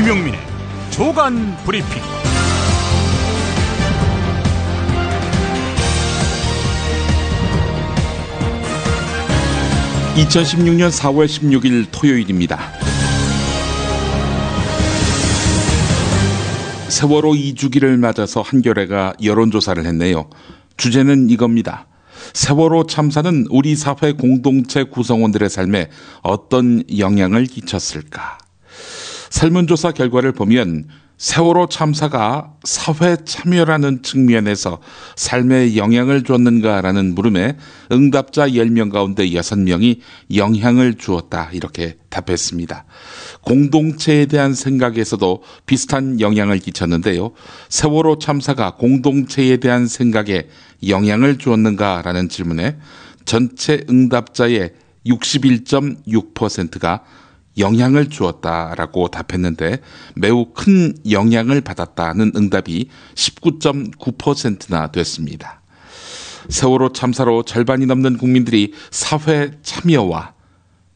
김용민의 조간 브리핑. 2016년 4월 16일 토요일입니다. 세월호 2주기를 맞아서 한겨레가 여론조사를 했네요. 주제는 이겁니다. 세월호 참사는 우리 사회 공동체 구성원들의 삶에 어떤 영향을 끼쳤을까? 설문조사 결과를 보면 세월호 참사가 사회 참여라는 측면에서 삶에 영향을 줬는가라는 물음에 응답자 10명 가운데 6명이 영향을 주었다 이렇게 답했습니다. 공동체에 대한 생각에서도 비슷한 영향을 끼쳤는데요. 세월호 참사가 공동체에 대한 생각에 영향을 주었는가라는 질문에 전체 응답자의 61.6%가 영향을 주었다라고 답했는데 매우 큰 영향을 받았다는 응답이 19.9%나 됐습니다. 세월호 참사로 절반이 넘는 국민들이 사회 참여와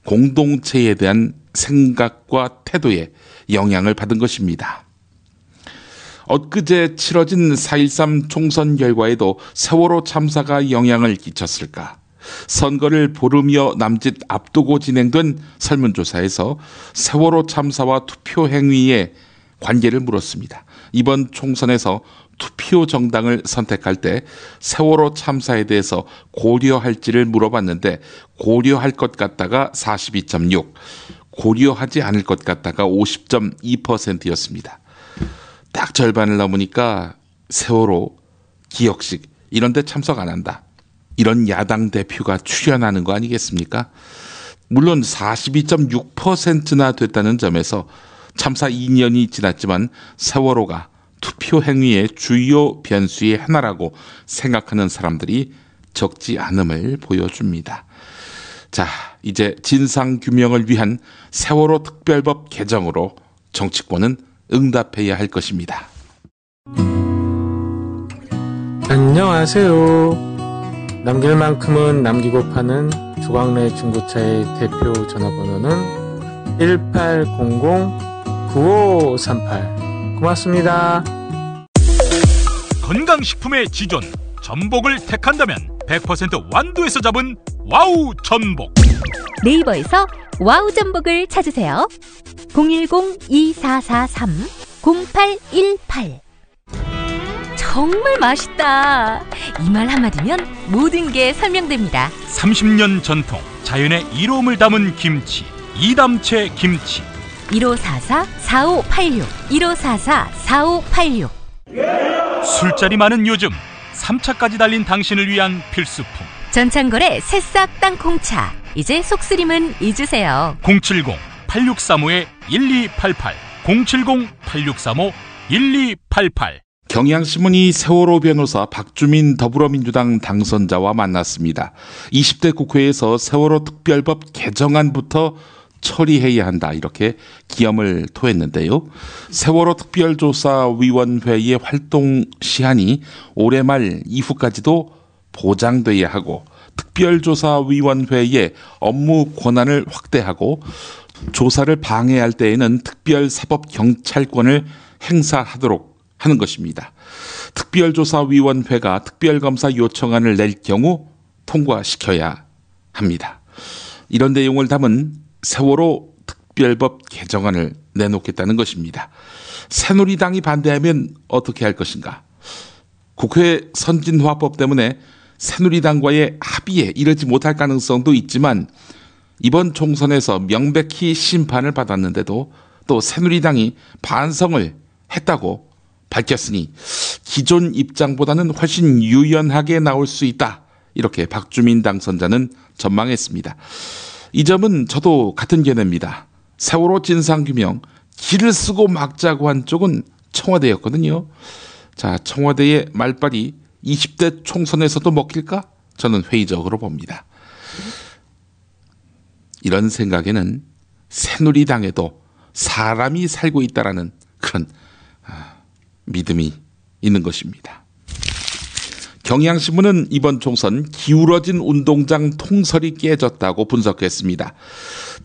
공동체에 대한 생각과 태도에 영향을 받은 것입니다. 엊그제 치러진 4.13 총선 결과에도 세월호 참사가 영향을 끼쳤을까? 선거를 보름여 남짓 앞두고 진행된 설문조사에서 세월호 참사와 투표 행위의 관계를 물었습니다. 이번 총선에서 투표 정당을 선택할 때 세월호 참사에 대해서 고려할지를 물어봤는데 고려할 것 같다가 42.6, 고려하지 않을 것 같다가 50.2%였습니다. 딱 절반을 넘으니까 세월호, 기억식 이런 데 참석 안 한다. 이런 야당 대표가 출연하는 거 아니겠습니까? 물론 42.6%나 됐다는 점에서 참사 2년이 지났지만 세월호가 투표 행위의 주요 변수의 하나라고 생각하는 사람들이 적지 않음을 보여줍니다. 자, 이제 진상규명을 위한 세월호 특별법 개정으로 정치권은 응답해야 할 것입니다. 안녕하세요. 남길 만큼은 남기고 파는 조광래 중고차의 대표 전화번호는 1800-9538. 고맙습니다. 건강식품의 지존 전복을 택한다면 100% 완도에서 잡은 와우 전복. 네이버에서 와우 전복을 찾으세요. 010-2443-0818. 정말 맛있다. 이 말 한마디면 모든 게 설명됩니다. 30년 전통 자연의 이로움을 담은 김치 이담채 김치. 1544-4586 1544-4586. 술자리 많은 요즘 3차까지 달린 당신을 위한 필수품 전창걸의 새싹 땅콩차. 이제 속쓰림은 잊으세요. 070-8635-1288 070-8635-1288. 경향신문이 세월호 변호사 박주민 더불어민주당 당선자와 만났습니다. 20대 국회에서 세월호 특별법 개정안부터 처리해야 한다 이렇게 기염을 토했는데요. 세월호 특별조사위원회의 활동 시한이 올해 말 이후까지도 보장돼야 하고 특별조사위원회의 업무 권한을 확대하고 조사를 방해할 때에는 특별사법경찰권을 행사하도록 하는 것입니다. 특별조사위원회가 특별검사 요청안을 낼 경우 통과시켜야 합니다. 이런 내용을 담은 세월호 특별법 개정안을 내놓겠다는 것입니다. 새누리당이 반대하면 어떻게 할 것인가? 국회 선진화법 때문에 새누리당과의 합의에 이르지 못할 가능성도 있지만 이번 총선에서 명백히 심판을 받았는데도 또 새누리당이 반성을 했다고 밝혔으니 기존 입장보다는 훨씬 유연하게 나올 수 있다. 이렇게 박주민 당선자는 전망했습니다. 이 점은 저도 같은 견해입니다. 세월호 진상규명 길을 쓰고 막자고 한 쪽은 청와대였거든요. 자, 청와대의 말발이 20대 총선에서도 먹힐까? 저는 회의적으로 봅니다. 이런 생각에는 새누리당에도 사람이 살고 있다라는 그런 믿음이 있는 것입니다. 경향신문은 이번 총선 기울어진 운동장 통설이 깨졌다고 분석했습니다.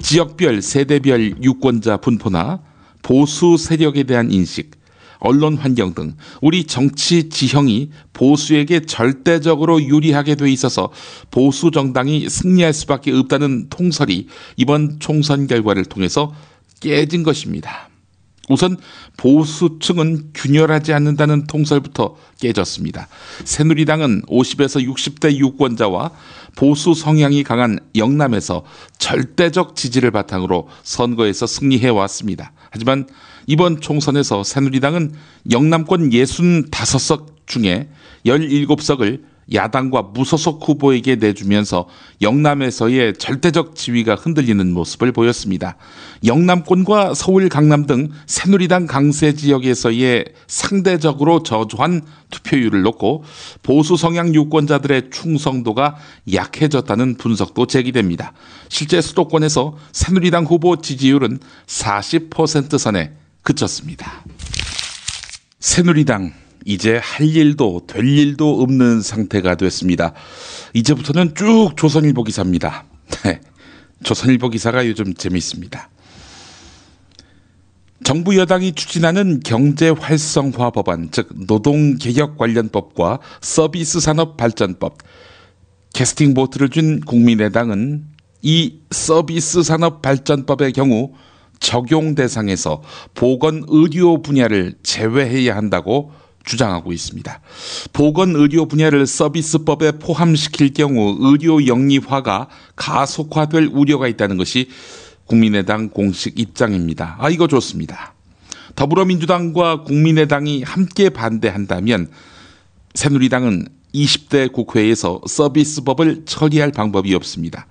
지역별, 세대별 유권자 분포나 보수 세력에 대한 인식, 언론 환경 등 우리 정치 지형이 보수에게 절대적으로 유리하게 돼 있어서 보수 정당이 승리할 수밖에 없다는 통설이 이번 총선 결과를 통해서 깨진 것입니다. 우선 보수층은 균열하지 않는다는 통설부터 깨졌습니다. 새누리당은 50에서 60대 유권자와 보수 성향이 강한 영남에서 절대적 지지를 바탕으로 선거에서 승리해왔습니다. 하지만 이번 총선에서 새누리당은 영남권 65석 중에 17석을 야당과 무소속 후보에게 내주면서 영남에서의 절대적 지위가 흔들리는 모습을 보였습니다. 영남권과 서울, 강남 등 새누리당 강세 지역에서의 상대적으로 저조한 투표율을 놓고 보수 성향 유권자들의 충성도가 약해졌다는 분석도 제기됩니다. 실제 수도권에서 새누리당 후보 지지율은 40% 선에 그쳤습니다. 새누리당 이제 할 일도 될 일도 없는 상태가 됐습니다. 이제부터는 쭉 조선일보 기사입니다. 조선일보 기사가 요즘 재미있습니다. 정부 여당이 추진하는 경제 활성화 법안, 즉 노동개혁 관련법과 서비스 산업 발전법, 캐스팅 보트를 준 국민의당은 이 서비스 산업 발전법의 경우 적용 대상에서 보건의료 분야를 제외해야 한다고 주장하고 있습니다. 보건의료 분야를 서비스법에 포함시킬 경우 의료 영리화가 가속화될 우려가 있다는 것이 국민의당 공식 입장입니다. 이거 좋습니다. 더불어민주당과 국민의당이 함께 반대한다면 새누리당은 20대 국회에서 서비스법을 처리할 방법이 없습니다.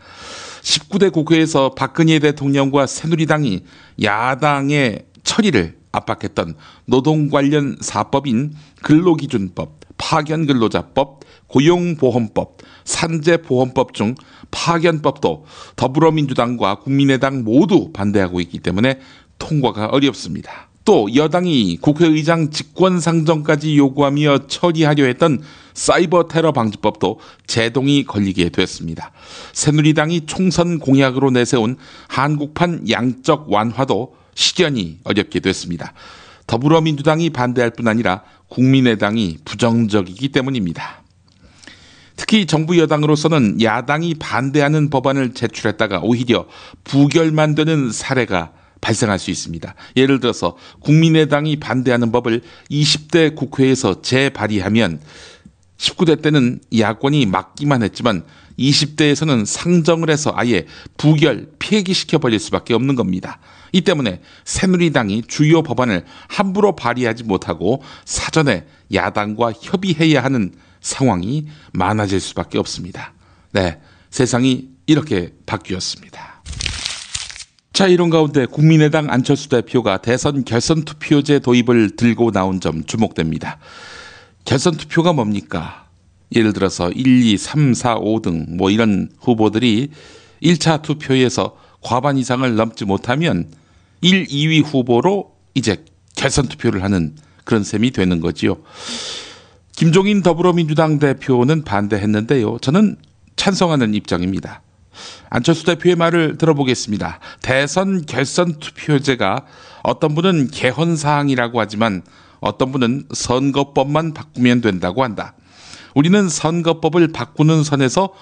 19대 국회에서 박근혜 대통령과 새누리당이 야당의 처리를 압박했던 노동 관련 사법인 근로기준법, 파견근로자법, 고용보험법, 산재보험법 중 파견법도 더불어민주당과 국민의당 모두 반대하고 있기 때문에 통과가 어렵습니다. 또 여당이 국회의장 직권상정까지 요구하며 처리하려 했던 사이버 테러 방지법도 제동이 걸리게 됐습니다. 새누리당이 총선 공약으로 내세운 한국판 양적 완화도 실현이 어렵게 됐습니다. 더불어민주당이 반대할 뿐 아니라 국민의당이 부정적이기 때문입니다. 특히 정부 여당으로서는 야당이 반대하는 법안을 제출했다가 오히려 부결만 되는 사례가 발생할 수 있습니다. 예를 들어서 국민의당이 반대하는 법을 20대 국회에서 재발의하면 19대 때는 야권이 막기만 했지만 20대에서는 상정을 해서 아예 부결, 폐기시켜버릴 수밖에 없는 겁니다. 이 때문에 새누리당이 주요 법안을 함부로 발의하지 못하고 사전에 야당과 협의해야 하는 상황이 많아질 수밖에 없습니다. 네, 세상이 이렇게 바뀌었습니다. 자, 이런 가운데 국민의당 안철수 대표가 대선 결선 투표제 도입을 들고 나온 점 주목됩니다. 결선 투표가 뭡니까? 예를 들어서 1, 2, 3, 4, 5 등 이런 후보들이 1차 투표에서 과반 이상을 넘지 못하면 1, 2위 후보로 이제 결선 투표를 하는 그런 셈이 되는 거지요. 김종인 더불어민주당 대표는 반대했는데요. 저는 찬성하는 입장입니다. 안철수 대표의 말을 들어보겠습니다. 대선 결선 투표제가 어떤 분은 개헌 사항이라고 하지만 어떤 분은 선거법만 바꾸면 된다고 한다. 우리는 선거법을 바꾸는 선에서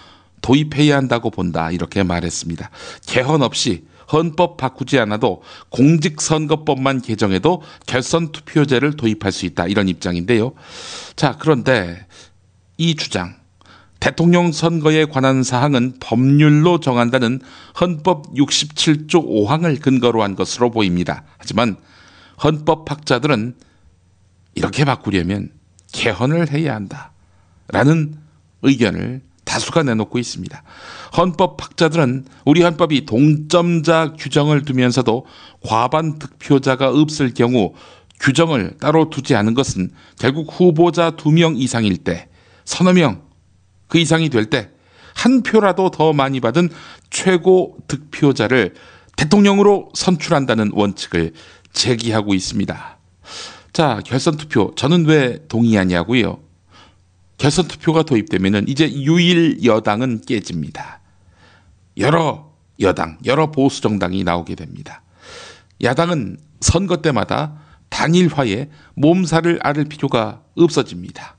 도입해야 한다고 본다. 이렇게 말했습니다. 개헌 없이 헌법 바꾸지 않아도 공직선거법만 개정해도 결선 투표제를 도입할 수 있다. 이런 입장인데요. 자, 그런데 이 주장, 대통령 선거에 관한 사항은 법률로 정한다는 헌법 67조 5항을 근거로 한 것으로 보입니다. 하지만 헌법학자들은 이렇게 바꾸려면 개헌을 해야 한다라는 의견을 다수가 내놓고 있습니다. 헌법학자들은 우리 헌법이 동점자 규정을 두면서도 과반 득표자가 없을 경우 규정을 따로 두지 않은 것은 결국 후보자 2명 이상일 때, 서너 명 그 이상이 될 때 한 표라도 더 많이 받은 최고 득표자를 대통령으로 선출한다는 원칙을 제기하고 있습니다. 자, 결선 투표 저는 왜 동의하냐고요? 결선 투표가 도입되면 이제 유일 여당은 깨집니다. 여러 여당, 여러 보수 정당이 나오게 됩니다. 야당은 선거 때마다 단일화에 몸살을 앓을 필요가 없어집니다.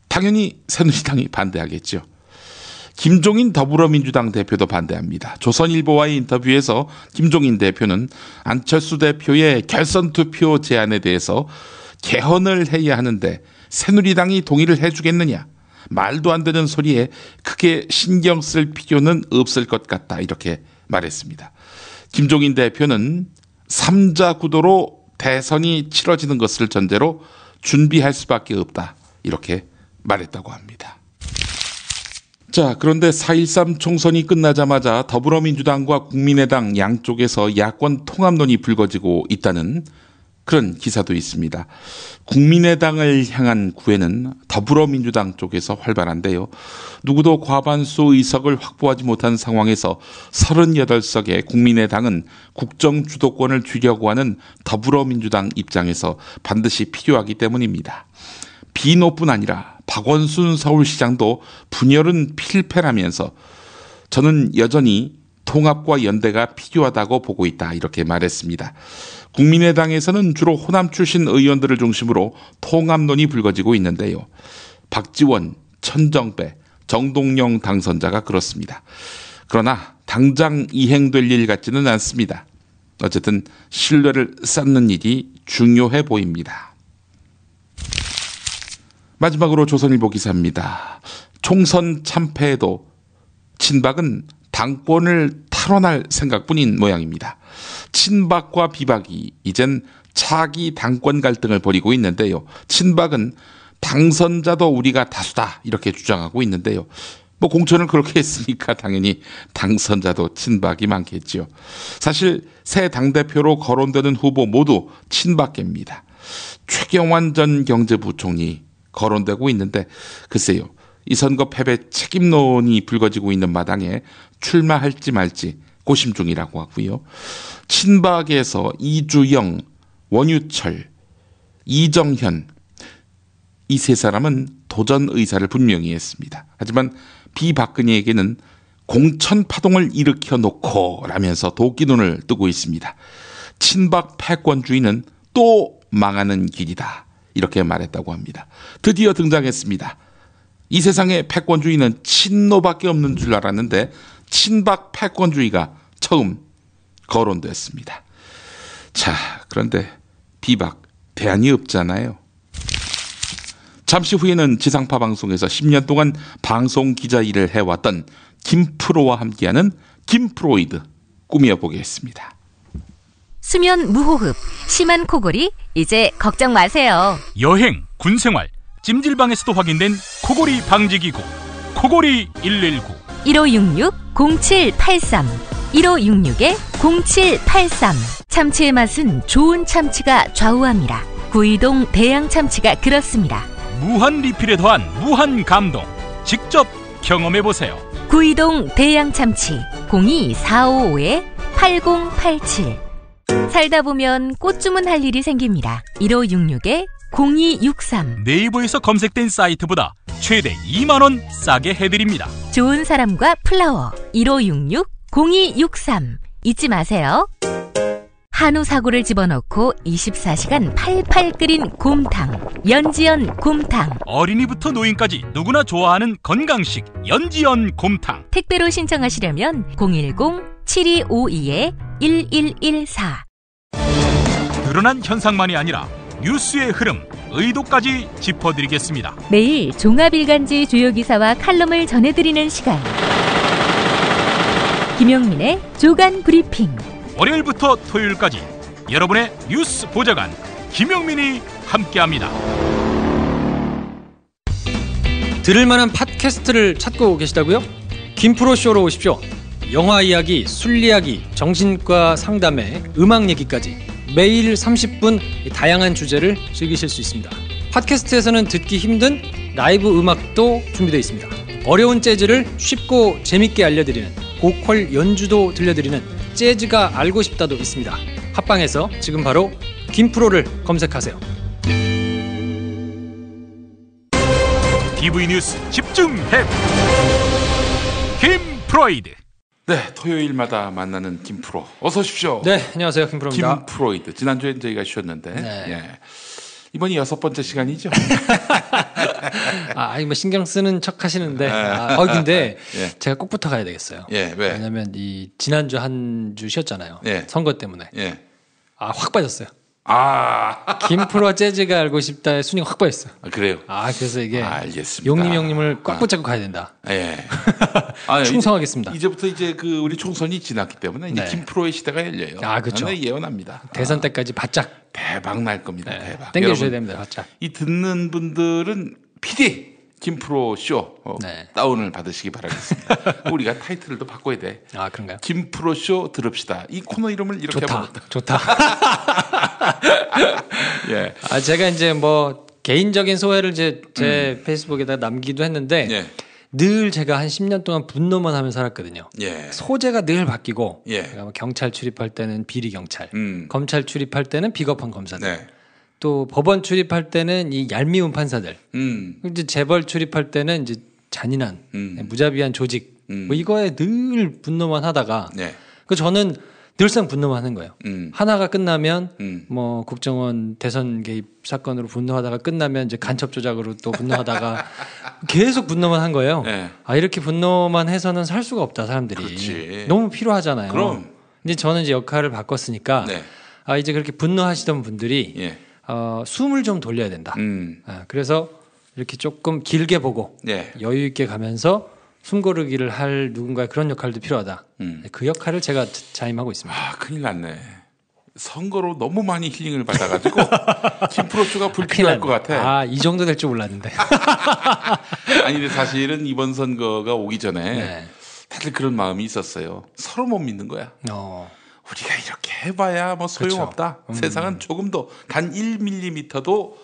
당연히 새누리당이 반대하겠죠. 김종인 더불어민주당 대표도 반대합니다. 조선일보와의 인터뷰에서 김종인 대표는 안철수 대표의 결선 투표 제안에 대해서 개헌을 해야 하는데 새누리당이 동의를 해주겠느냐, 말도 안 되는 소리에 크게 신경 쓸 필요는 없을 것 같다, 이렇게 말했습니다. 김종인 대표는 3자 구도로 대선이 치러지는 것을 전제로 준비할 수밖에 없다, 이렇게 말했다고 합니다. 자, 그런데 4.13 총선이 끝나자마자 더불어민주당과 국민의당 양쪽에서 야권 통합론이 불거지고 있다는 그런 기사도 있습니다. 국민의당을 향한 구애는 더불어민주당 쪽에서 활발한데요. 누구도 과반수 의석을 확보하지 못한 상황에서 38석의 국민의당은 국정 주도권을 쥐려고 하는 더불어민주당 입장에서 반드시 필요하기 때문입니다. 비노뿐 아니라 박원순 서울시장도 분열은 필패라면서 저는 여전히 통합과 연대가 필요하다고 보고 있다, 이렇게 말했습니다. 국민의당에서는 주로 호남 출신 의원들을 중심으로 통합론이 불거지고 있는데요. 박지원, 천정배, 정동영 당선자가 그렇습니다. 그러나 당장 이행될 일 같지는 않습니다. 어쨌든 신뢰를 쌓는 일이 중요해 보입니다. 마지막으로 조선일보 기사입니다. 총선 참패에도 친박은 당권을 탈환할 생각뿐인 모양입니다. 친박과 비박이 이젠 차기 당권 갈등을 벌이고 있는데요. 친박은 당선자도 우리가 다수다, 이렇게 주장하고 있는데요. 공천을 그렇게 했으니까 당연히 당선자도 친박이 많겠죠. 사실 새 당대표로 거론되는 후보 모두 친박계입니다. 최경환 전 경제부총리 거론되고 있는데 글쎄요, 이 선거 패배 책임론이 불거지고 있는 마당에 출마할지 말지 고심 중이라고 하고요. 친박에서 이주영, 원유철, 이정현, 이 세 사람은 도전 의사를 분명히 했습니다. 하지만 비박근혜에게는 공천 파동을 일으켜 놓고 라면서 도끼눈을 뜨고 있습니다. 친박 패권주의는 또 망하는 길이다, 이렇게 말했다고 합니다. 드디어 등장했습니다. 이 세상에 패권주의는 친노밖에 없는 줄 알았는데 친박 패권주의가 처음 거론됐습니다. 자, 그런데 비박 대안이 없잖아요. 잠시 후에는 지상파 방송에서 10년 동안 방송 기자 일을 해왔던 김프로와 함께하는 김프로이드 꾸며보겠습니다. 수면 무호흡, 심한 코골이 이제 걱정 마세요. 여행, 군생활, 찜질방에서도 확인된 코골이 방지기구 코골이 119 1566-0783 1566-0783 참치의 맛은 좋은 참치가 좌우합니다. 구이동 대양 참치가 그렇습니다. 무한 리필에 더한 무한 감동, 직접 경험해보세요. 구이동 대양 참치 02-455-8087 살다 보면 꽃 주문할 일이 생깁니다. 1566-0263 네이버에서 검색된 사이트보다 최대 2만원 싸게 해드립니다. 좋은 사람과 플라워 1566-0263 잊지 마세요. 한우 사고를 집어넣고 24시간 팔팔 끓인 곰탕 연지연 곰탕. 어린이부터 노인까지 누구나 좋아하는 건강식 연지연 곰탕. 택배로 신청하시려면 010-7252-1114 드러난 현상만이 아니라 뉴스의 흐름, 의도까지 짚어드리겠습니다. 매일 종합일간지 주요 기사와 칼럼을 전해드리는 시간, 김용민의 조간 브리핑. 월요일부터 토요일까지 여러분의 뉴스 보좌관 김용민이 함께합니다. 들을 만한 팟캐스트를 찾고 계시다고요? 김프로쇼로 오십시오. 영화 이야기, 술 이야기, 정신과 상담에 음악 얘기까지 매일 30분 다양한 주제를 즐기실 수 있습니다. 팟캐스트에서는 듣기 힘든 라이브 음악도 준비되어 있습니다. 어려운 재즈를 쉽고 재밌게 알려드리는 보컬 연주도 들려드리는 재즈가 알고 싶다도 있습니다. 팟빵에서 지금 바로 김프로를 검색하세요. TV 뉴스 집중해 김프로이드. 네, 토요일마다 만나는 김프로 어서 오십시오. 네, 안녕하세요. 김프로입니다. 김프로이드 지난주에 저희가 쉬었는데 네. 예. 이번이 6번째 시간이죠. 이거 뭐 신경 쓰는 척 하시는데, 근데 예. 제가 꼭 붙어 가야 되겠어요. 예, 왜? 왜냐면 이 지난주 한 주 쉬었잖아요. 예. 선거 때문에. 예. 확 빠졌어요. 아, 김프로 재즈가 알고 싶다의 순위가 확 빠졌어요. 그래요. 그래서 이게 알겠습니다. 용님 형님을 꽉 붙잡고 가야 된다. 예. 충성하겠습니다. 이제부터 이제 그 우리 총선이 지났기 때문에 이제 네. 김프로의 시대가 열려요. 그렇죠. 저는 예언합니다. 대선 때까지 바짝 대박 날 겁니다. 대박. 땡겨주셔야 여러분, 됩니다. 바짝. 이 듣는 분들은 PD 김프로 쇼 네. 다운을 받으시기 바라겠습니다. 우리가 타이틀도 바꿔야 돼. 그런가요? 김프로 쇼 들읍시다. 이 코너 이름을 이렇게 좋다. 예. 제가 이제 뭐 개인적인 소회를 제 페이스북에다 남기도 했는데 예. 늘 제가 한 10년 동안 분노만 하며 살았거든요. 예. 소재가 늘 바뀌고 예. 제가 뭐 경찰 출입할 때는 비리 경찰, 음. 검찰 출입할 때는 비겁한 검사들, 네. 또 법원 출입할 때는 이 얄미운 판사들, 이제 재벌 출입할 때는 이제 잔인한 무자비한 조직, 뭐 이거에 늘 분노만 하다가 네. 저는 늘상 분노만 하는 거예요. 하나가 끝나면 뭐 국정원 대선 개입 사건으로 분노하다가 끝나면 이제 간첩 조작으로 또 분노하다가 계속 분노만 한 거예요. 네. 이렇게 분노만 해서는 살 수가 없다 사람들이. 그렇지. 너무 필요하잖아요. 그럼. 이제 저는 이제 역할을 바꿨으니까 네. 이제 그렇게 분노하시던 분들이 예. 숨을 좀 돌려야 된다. 그래서 이렇게 조금 길게 보고 예. 여유 있게 가면서 숨고르기를 할 누군가의 그런 역할도 필요하다. 그 역할을 제가 자임하고 있습니다. 큰일 났네. 선거로 너무 많이 힐링을 받아가지고 김프로 쇼가 불필요할 것 같아. 이 정도 될 줄 몰랐는데. 아니 근데 사실은 이번 선거가 오기 전에 네. 다들 그런 마음이 있었어요. 서로 못 믿는 거야. 우리가 이렇게 해봐야 뭐 소용없다. 세상은 조금도 단 1mm도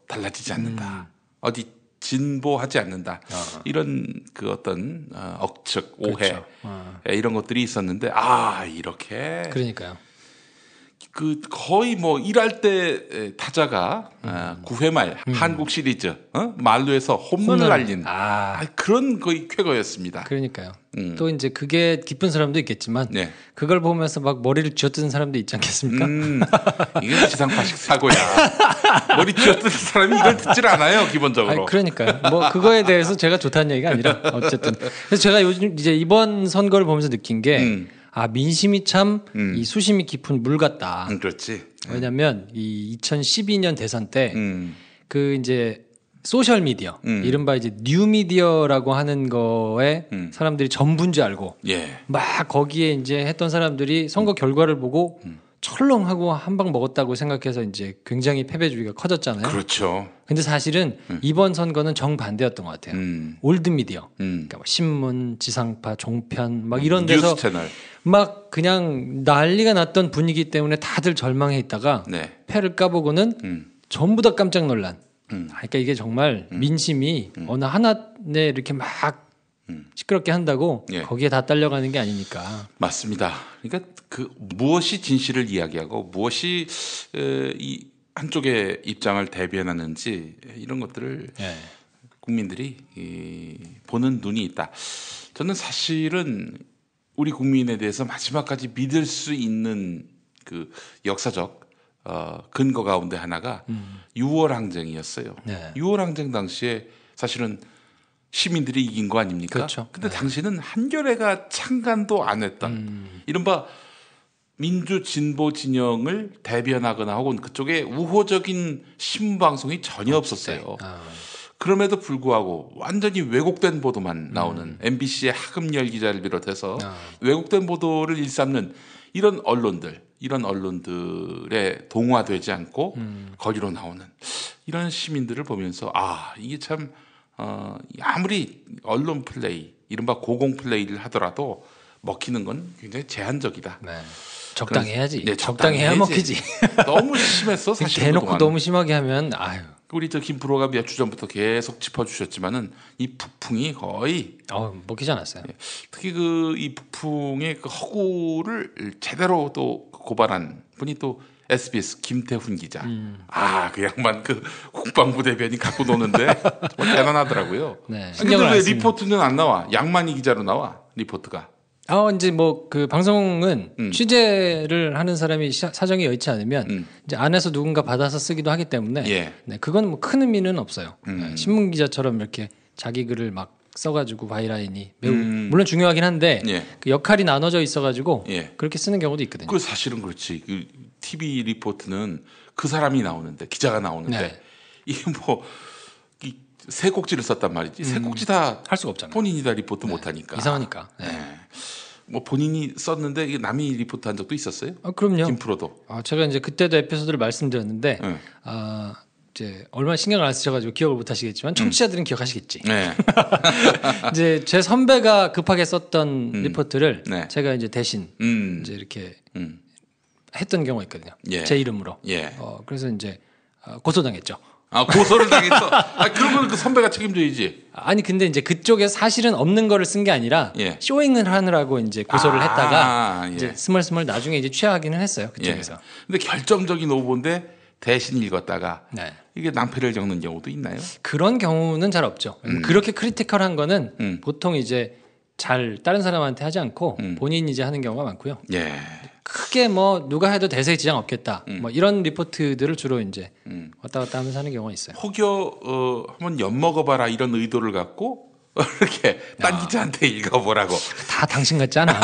달라지지 않는다. 어디 진보하지 않는다. 이런 그 어떤 억측, 오해 그렇죠. 이런 것들이 있었는데 이렇게 그러니까요. 그 거의 뭐 일할 때 타자가 9회 말 한국 시리즈 말루에서 홈런을 날린 그런 거의 쾌거였습니다. 그러니까요. 또 이제 그게 기쁜 사람도 있겠지만 네. 그걸 보면서 막 머리를 쥐어뜯는 사람도 있지 않겠습니까? 이게 지상파식 사고야. 머리 쥐어뜯는 사람이 이걸 듣질 않아요, 기본적으로. 그러니까요. 뭐 그거에 대해서 제가 좋다는 얘기가 아니라 어쨌든. 그래서 제가 요즘 이제 이번 선거를 보면서 느낀 게 민심이 참 이 수심이 깊은 물 같다. 그렇지. 왜냐하면 이 2012년 대선 때 그 이제 소셜 미디어, 이른바 이제 뉴 미디어라고 하는 거에 사람들이 전부인 줄 알고 예. 막 거기에 이제 했던 사람들이 선거 결과를 보고 철렁하고 한 방 먹었다고 생각해서 이제 굉장히 패배주의가 커졌잖아요. 그렇죠. 근데 사실은 이번 선거는 정반대였던 것 같아요. 올드 미디어, 그러니까 뭐 신문, 지상파, 종편 막 이런 데서 뉴스 채널. 막 그냥 난리가 났던 분위기 때문에 다들 절망해 있다가 네. 패를 까보고는 전부 다 깜짝 놀란. 그러니까 이게 정말 민심이 어느 하나에 이렇게 막 시끄럽게 한다고 예. 거기에 다 딸려가는 게 아니니까. 맞습니다. 그러니까 그 무엇이 진실을 이야기하고 무엇이 이 한쪽의 입장을 대변하는지 이런 것들을 국민들이 보는 눈이 있다. 저는 사실은 우리 국민에 대해서 마지막까지 믿을 수 있는 그 역사적 근거 가운데 하나가 6월 항쟁이었어요. 네. 6월 항쟁 당시에 사실은 시민들이 이긴 거 아닙니까? 그렇죠. 근데 당시는 한겨레가 창간도 안 했던 이른바 민주 진보 진영을 대변하거나 혹은 그쪽에 우호적인 신문 방송이 전혀 없었어요. 그럼에도 불구하고 완전히 왜곡된 보도만 나오는 MBC의 하금열 기자를 비롯해서 왜곡된 보도를 일삼는 이런 언론들에 동화되지 않고 거기로 나오는 이런 시민들을 보면서 이게 참 아무리 언론 플레이 이른바 고공 플레이를 하더라도 먹히는 건 굉장히 제한적이다. 네. 적당히 해야지. 네, 적당히 해야 먹히지. 너무 심했어 사실. 대놓고 그동안. 너무 심하게 하면 우리 저 김프로가 몇 주 전부터 계속 짚어주셨지만은 이 북풍이 거의 먹히지 않았어요. 특히 이 북풍의 그 허구를 제대로 또 고발한 분이 또 SBS 김태훈 기자. 그 양반 그 국방부 대변인 갖고 노는데 정말 대단하더라고요. 네. 근데 왜 리포트는 안 나와? 양만희 기자로 나와 리포트가. 이제 뭐 그 방송은 취재를 하는 사람이 사정이 여의치 않으면 이제 안에서 누군가 받아서 쓰기도 하기 때문에 예. 네, 그건 뭐 큰 의미는 없어요. 네, 신문 기자처럼 이렇게 자기 글을 막 써가지고 바이라인이 매우 물론 중요하긴 한데 예. 그 역할이 나눠져 있어가지고 예. 그렇게 쓰는 경우도 있거든요. 그 사실은 그렇지. 그 TV 리포트는 그 사람이 나오는데 기자가 나오는데 네. 이게 뭐 세 꼭지를 썼단 말이지. 세 꼭지 다 할 수가 없잖아요. 본인이 다 리포트 못 하니까. 이상하니까. 네. 네. 뭐 본인이 썼는데 이게 남이 리포트 한 적도 있었어요? 그럼요. 김프로도. 제가 이제 그때도 에피소드를 말씀드렸는데 네. 이제 얼마나 신경을 안 쓰셔가지고 기억을 못 하시겠지만 청취자들은 기억하시겠지. 네. 이제 제 선배가 급하게 썼던 리포트를 네. 제가 이제 대신 이제 이렇게 했던 경우가 있거든요. 예. 제 이름으로. 예. 그래서 이제 고소당했죠. 고소를 당했어. 그러면 그 선배가 책임져야지. 아니 근데 이제 그쪽에 사실은 없는 거를 쓴 게 아니라 예. 쇼잉을 하느라고 이제 고소를 했다가 예. 이제 스멀스멀 나중에 이제 취하기는 했어요. 그쪽에서. 예. 근데 결정적인 오보인데 대신 읽었다가 네. 이게 낭패를 겪는 경우도 있나요? 그런 경우는 잘 없죠. 그렇게 크리티컬한 거는 보통 이제 잘 다른 사람한테 하지 않고 본인이 이제 하는 경우가 많고요. 예. 크게 뭐 누가 해도 대세에 지장 없겠다. 뭐 이런 리포트들을 주로 이제 왔다 갔다 하면서 하는 경우가 있어요. 혹여 한번 엿 먹어봐라 이런 의도를 갖고 이렇게 딴 기자한테 읽어보라고. 다 당신 같잖아.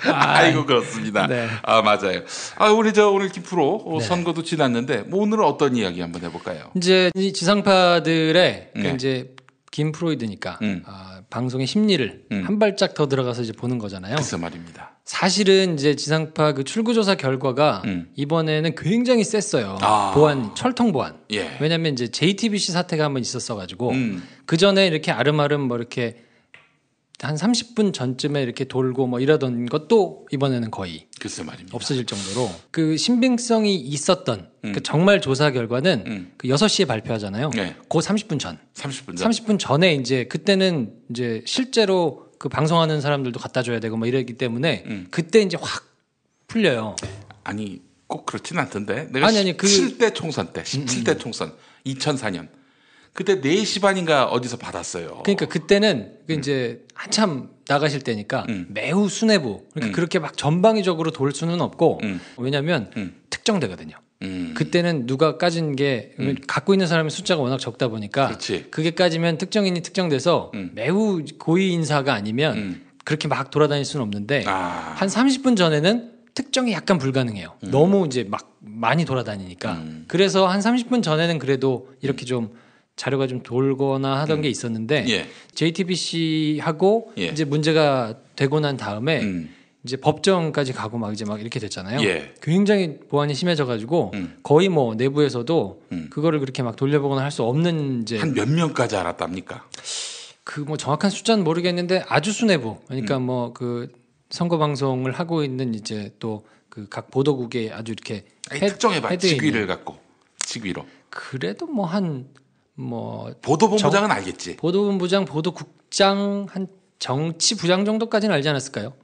아이고 그렇습니다. 네. 맞아요. 우리 오늘 김프로 선거도 지났는데 뭐 오늘은 어떤 이야기 한번 해볼까요? 이제 이 지상파들의 네. 이제 김프로이드니까 방송의 심리를 한 발짝 더 들어가서 이제 보는 거잖아요. 글쎄 말입니다. 사실은 이제 지상파 그 출구조사 결과가 이번에는 굉장히 셌어요. 보안, 철통 보안. 예. 왜냐하면 이제 JTBC 사태가 한번 있었어가지고 그 전에 이렇게 아름아름 뭐 이렇게 한 30분 전쯤에 이렇게 돌고 뭐 이러던 것도 이번에는 거의 글쎄 말입니다. 없어질 정도로 그 신빙성이 있었던 그 정말 조사 결과는 그 6시에 발표하잖아요. 네. 그 30분 전. 30분 전. 30분 전에 이제 그때는 이제 실제로 그 방송하는 사람들도 갖다 줘야 되고 뭐 이러기 때문에 그때 이제 확 풀려요. 아니 꼭 그렇진 않던데. 내가 아니, 17대 총선 때 17대 총선 2004년 그때 4시 반인가 어디서 받았어요. 그러니까 그때는 그 이제 한참 나가실 때니까 매우 수뇌부 그러니까 그렇게 막 전방위적으로 돌 수는 없고 왜냐하면 특정되거든요. 그때는 누가 까진 게 갖고 있는 사람의 숫자가 워낙 적다 보니까 그렇지. 그게 까지면 특정인이 특정돼서 매우 고위 인사가 아니면 그렇게 막 돌아다닐 수는 없는데 한 30분 전에는 특정이 약간 불가능해요. 너무 이제 막 많이 돌아다니니까. 그래서 한 30분 전에는 그래도 이렇게 좀 자료가 좀 돌거나 하던 게 있었는데 예. JTBC하고 예. 이제 문제가 되고 난 다음에 이제 법정까지 가고 막 이제 막 이렇게 됐잖아요. 예. 굉장히 보안이 심해져가지고 거의 뭐 내부에서도 그거를 그렇게 막 돌려보거나 할 수 없는 이제 한 몇 명까지 알았답니까? 그 뭐 정확한 숫자는 모르겠는데 아주 수뇌부 그러니까 뭐 그 선거 방송을 하고 있는 이제 또 그 각 보도국에 아주 이렇게 특정해봐. 헤드에 직위를 있는. 갖고 직위로. 그래도 뭐 보도본부장은 알겠지. 보도본부장, 보도국장, 한 정치부장 정도까지는 알지 않았을까요?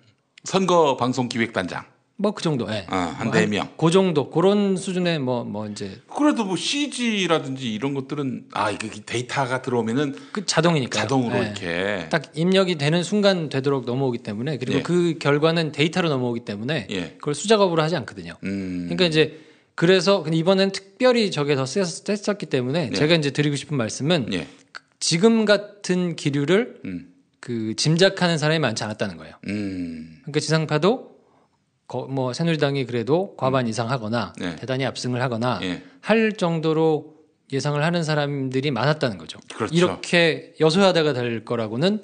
선거 방송 기획단장. 뭐 그 정도. 예. 한 뭐 4명. 그 정도. 그런 수준의 뭐 이제 그래도 뭐 CG라든지 이런 것들은 이게 데이터가 들어오면은 그 자동이니까. 자동으로 예. 이렇게. 딱 입력이 되는 순간 되도록 넘어오기 때문에 그리고 예. 그 결과는 데이터로 넘어오기 때문에 예. 그걸 수작업으로 하지 않거든요. 그러니까 이제 그래서 근데 이번엔 특별히 저게 더 셌었기 때문에 예. 제가 이제 드리고 싶은 말씀은 예. 지금 같은 기류를 그 짐작하는 사람이 많지 않았다는 거예요. 그러니까 지상파도 뭐 새누리당이 그래도 과반 이상 하거나 네. 대단히 압승을 하거나 예. 할 정도로 예상을 하는 사람들이 많았다는 거죠. 그렇죠. 이렇게 여소야대가 될 거라고는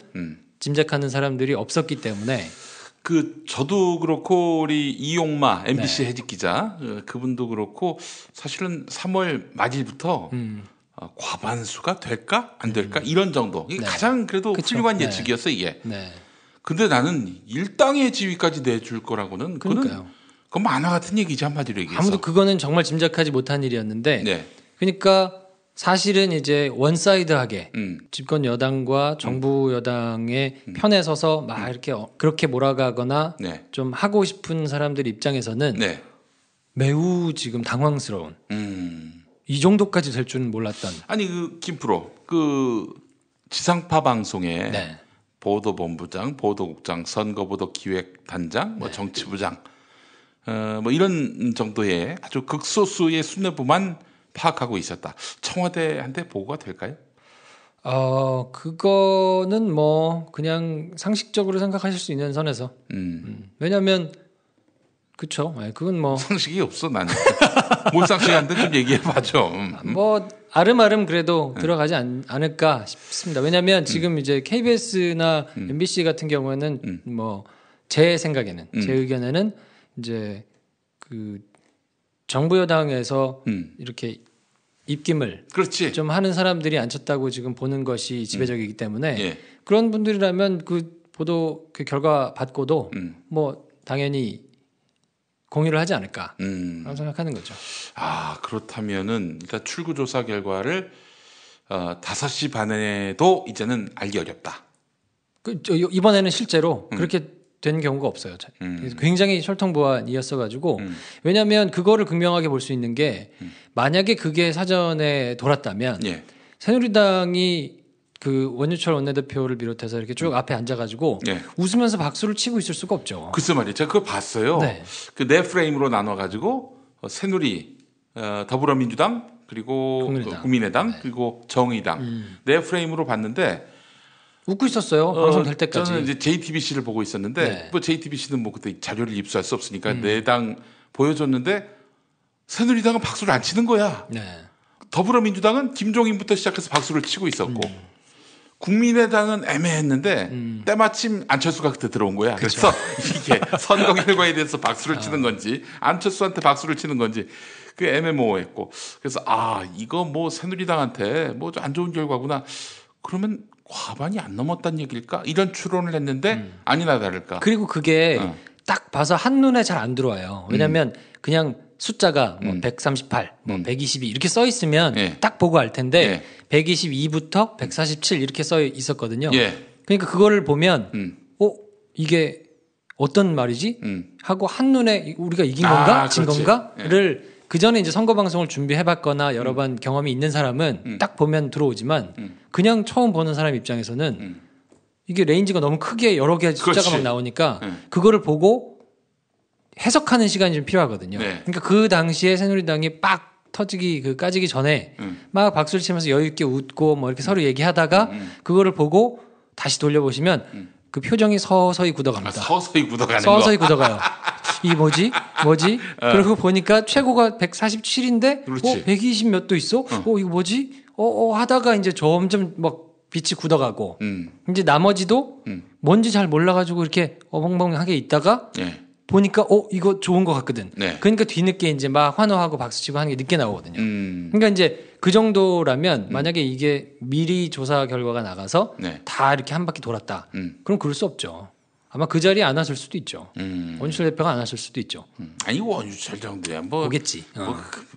짐작하는 사람들이 없었기 때문에 저도 그렇고 우리 이용마 MBC 해직 기자 그분도 그렇고 사실은 3월 말일부터 과반수가 될까 안 될까 이런 정도 이게 네. 가장 그래도 그쵸. 훌륭한 네. 예측이었어 이게. 네. 근데 나는 일당의 지위까지 내줄 거라고는 그러니까요. 그건 만화 같은 얘기지 한마디로 얘기해서. 아무도 그거는 정말 짐작하지 못한 일이었는데 네. 그러니까 사실은 이제 원사이드하게 집권 여당과 정부 여당의 편에 서서 막 이렇게 그렇게 몰아가거나 네. 좀 하고 싶은 사람들 입장에서는 네. 매우 지금 당황스러운 이 정도까지 될 줄은 몰랐던. 아니 김프로 지상파 방송에 네. 보도본부장, 보도국장, 선거보도기획단장, 뭐 정치부장, 뭐 이런 정도의 아주 극소수의 수뇌부만 파악하고 있었다. 청와대한테 보고가 될까요? 그거는 뭐 그냥 상식적으로 생각하실 수 있는 선에서. 왜냐하면 그쵸. 그건 뭐 상식이 없어 나는. 뭔 상식한테 좀 얘기해봐줘. 뭐 아름아름 그래도 들어가지 않을까 싶습니다. 왜냐하면 지금 이제 KBS나 MBC 같은 경우에는 뭐 제 생각에는 제 의견에는 이제 그 정부 여당에서 이렇게 입김을 그렇지. 좀 하는 사람들이 앉혔다고 지금 보는 것이 지배적이기 때문에 그런 분들이라면 그 보도 그 결과 받고도 뭐 당연히 공유를 하지 않을까 라고 생각하는 거죠. 그렇다면은 일단 출구조사 결과를 5시 반에도 이제는 알기 어렵다. 이번에는 실제로 그렇게 된 경우가 없어요. 그래서 굉장히 철통부안이었어가지고 왜냐하면 그거를 극명하게 볼 수 있는 게 만약에 그게 사전에 돌았다면 새누리당이 그 원유철 원내대표를 비롯해서 이렇게 쭉 앞에 앉아가지고 웃으면서 박수를 치고 있을 수가 없죠. 글쎄 말이에요. 제가 그걸 봤어요. 그 네 프레임으로 나눠가지고 새누리, 더불어민주당 그리고 국민의당 그리고 정의당 네 프레임으로 봤는데 웃고 있었어요. 방송 될 때까지. 저는 이제 JTBC를 보고 있었는데 뭐 JTBC는 뭐 그때 자료를 입수할 수 없으니까 네 당 보여줬는데 새누리당은 박수를 안 치는 거야. 더불어민주당은 김종인부터 시작해서 박수를 치고 있었고 국민의당은 애매했는데 때마침 안철수가 그때 들어온 거야. 그래서 이게 선거 결과에 대해서 박수를 치는 건지 안철수한테 박수를 치는 건지 그 애매모호했고 그래서 이거 뭐 새누리당한테 뭐 안 좋은 결과구나. 그러면 과반이 안 넘었다는 얘기일까? 이런 추론을 했는데 아니나 다를까. 그리고 그게 딱 봐서 한눈에 잘 안 들어와요. 왜냐하면 그냥 숫자가 뭐 138, 뭐 122 이렇게 써 있으면 딱 보고 알 텐데 122부터 147 이렇게 써 있었거든요. 그러니까 그거를 보면 이게 어떤 말이지? 하고 한눈에 우리가 이긴 건가? 진 건가?를 그 전에 이제 선거 방송을 준비해봤거나 여러 번 경험이 있는 사람은 딱 보면 들어오지만 그냥 처음 보는 사람 입장에서는 이게 레인지가 너무 크게 여러 개 숫자가 막 나오니까 그거를 보고 해석하는 시간이 좀 필요하거든요. 그러니까 그 당시에 새누리당이 빡 터지기 까지기 전에 막 박수를 치면서 여유 있게 웃고 뭐 이렇게 서로 얘기하다가 그거를 보고 다시 돌려보시면 그 표정이 서서히 굳어갑니다. 서서히 굳어가는 서서히 굳어가요. 이게 뭐지? 그리고 보니까 최고가 147인데 120 몇 도 있어? 이거 뭐지? 하다가 이제 점점 막 빛이 굳어가고 이제 나머지도 뭔지 잘 몰라가지고 이렇게 어벙벙하게 있다가 보니까 이거 좋은 것 같거든. 그러니까 뒤늦게 이제 막 환호하고 박수치고 하는 게 늦게 나오거든요. 그러니까 이제 그 정도라면 만약에 이게 미리 조사 결과가 나가서 다 이렇게 한 바퀴 돌았다. 그럼 그럴 수 없죠. 아마 그 자리에 안 왔을 수도 있죠. 원유철 대표가 안 왔을 수도 있죠. 아니 원유철 정도야 뭐 오겠지.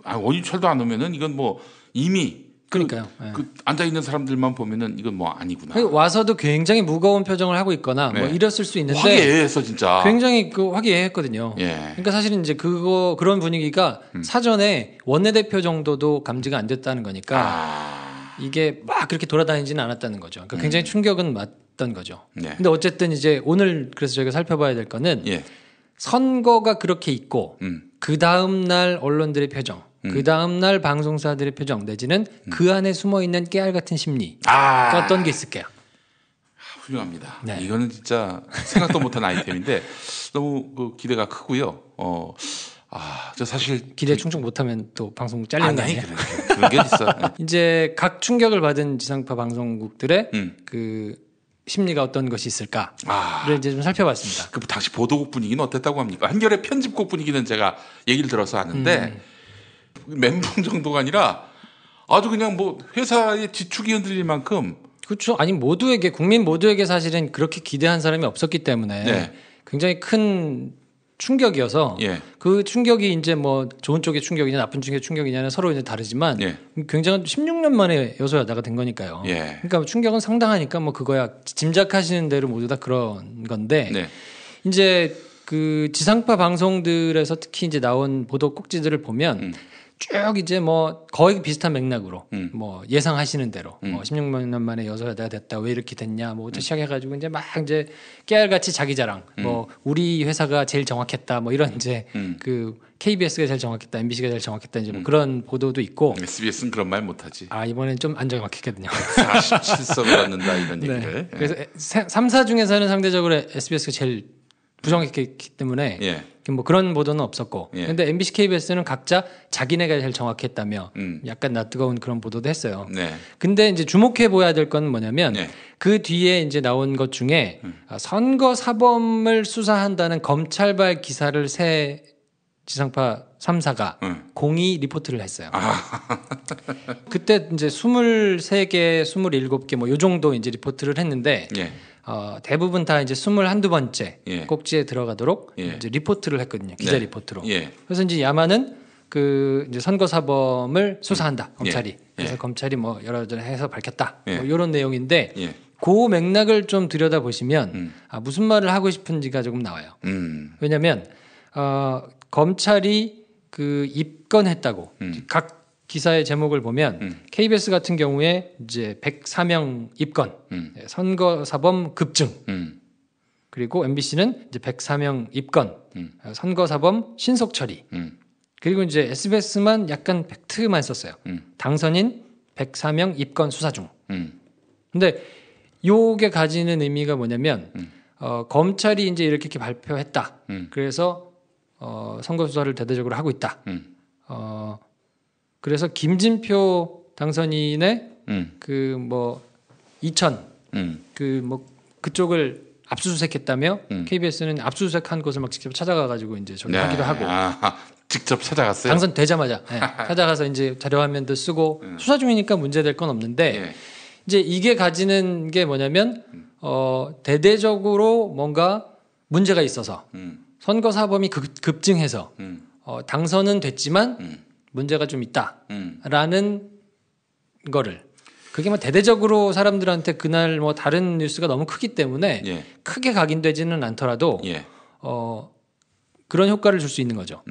원유철도 안 오면은 이건 뭐 이미 그러니까요. 그 앉아 있는 사람들만 보면은 이건 뭐 아니구나. 와서도 굉장히 무거운 표정을 하고 있거나 뭐 이랬을 수 있는데 화기애애해서 진짜 굉장히 화기애애했거든요. 그러니까 사실은 이제 그런 분위기가 사전에 원내대표 정도도 감지가 안 됐다는 거니까 이게 막 그렇게 돌아다니지는 않았다는 거죠. 그러니까 굉장히 충격은 맞던 거죠. 근데 어쨌든 이제 오늘 그래서 저희가 살펴봐야 될 거는 선거가 그렇게 있고 그 다음 날 언론들의 표정. 그 다음날 방송사들의 표정 내지는 그 안에 숨어있는 깨알 같은 심리 어떤 게 있을게요? 훌륭합니다. 이거는 진짜 생각도 못한 아이템인데 너무 그 기대가 크고요. 저 사실 기대 충족 못하면 또 방송 잘리는 거 아니에요? 그런 게 있어. 이제 각 충격을 받은 지상파 방송국들의 그 심리가 어떤 것이 있을까를 이제 좀 살펴봤습니다. 그 당시 보도국 분위기는 어땠다고 합니까? 한겨레 편집국 분위기는 제가 얘기를 들어서 아는데 멘붕 정도가 아니라 아주 그냥 뭐 회사의 지축이 흔들릴 만큼. 그렇죠. 아니 모두에게 국민 모두에게 사실은 그렇게 기대한 사람이 없었기 때문에 굉장히 큰 충격이어서 그 충격이 이제 뭐 좋은 쪽의 충격이냐 나쁜 쪽의 충격이냐는 서로 이제 다르지만 굉장히 16년 만에 여소야다가 된 거니까요. 그러니까 충격은 상당하니까 뭐 그거야 짐작하시는 대로 모두 다 그런 건데 이제 그 지상파 방송들에서 특히 이제 나온 보도 꼭지들을 보면 쭉 이제 뭐 거의 비슷한 맥락으로 뭐 예상하시는 대로 뭐 16년 만에 여소야대가 됐다 왜 이렇게 됐냐 뭐부터 시작해가지고 이제 막 이제 깨알같이 자기 자랑 뭐 우리 회사가 제일 정확했다 뭐 이런 이제 그 KBS가 제일 정확했다 MBC가 제일 정확했다 이제 뭐 그런 보도도 있고 SBS는 그런 말 못하지. 아 이번엔 좀 안 정확했거든요. 47석을 얻는다 이런 네. 얘기를. 그래서 3사 중에서는 상대적으로 SBS가 제일 부정했기 때문에 예. 뭐 그런 보도는 없었고 예. 근데 MBC, KBS는 각자 자기네가 제일 정확했다며 약간 낯뜨거운 그런 보도도 했어요. 네. 근데 이제 주목해 보아야 될 건 뭐냐면 네. 그 뒤에 이제 나온 것 중에 선거 사범을 수사한다는 검찰발 기사를 새 지상파 3사가 공이 리포트를 했어요. 그때 이제 23개, 27개 뭐 요 정도 이제 리포트를 했는데 예. 대부분 다 이제 21번째 예. 꼭지에 들어가도록 예. 이제 리포트를 했거든요. 기자 네. 리포트로. 예. 그래서 이제 야마는 그 이제 선거 사범을 수사한다. 검찰이. 예. 그래서 예. 검찰이 뭐 여러 가지 해서 밝혔다. 예. 뭐 이런 내용인데 예. 그 맥락을 좀 들여다 보시면 무슨 말을 하고 싶은지가 조금 나와요. 왜냐하면 검찰이 그 입건했다고 각 기사의 제목을 보면 KBS 같은 경우에 이제 104명 입건, 선거 사범 급증, 그리고 MBC는 이제 104명 입건, 선거 사범 신속 처리, 그리고 이제 SBS만 약간 팩트만 썼어요. 당선인 104명 입건 수사 중. 근데 요게 가지는 의미가 뭐냐면 검찰이 이제 이렇게 발표했다. 그래서 선거 수사를 대대적으로 하고 있다. 그래서 김진표 당선인의 그 뭐 이천 그 뭐 그쪽을 압수수색했다며 KBS는 압수수색한 곳을 막 직접 찾아가가지고 이제 저기 하기도 하고 직접 찾아갔어요. 당선되자마자 찾아가서 이제 자료 화면도 쓰고 수사 중이니까 문제될 건 없는데 예. 이제 이게 가지는 게 뭐냐면 대대적으로 뭔가 문제가 있어서 선거 사범이 급증해서 당선은 됐지만 문제가 좀 있다라는 거를 그게 뭐 대대적으로 사람들한테 그날 뭐 다른 뉴스가 너무 크기 때문에 예. 크게 각인되지는 않더라도 예. 그런 효과를 줄 수 있는 거죠.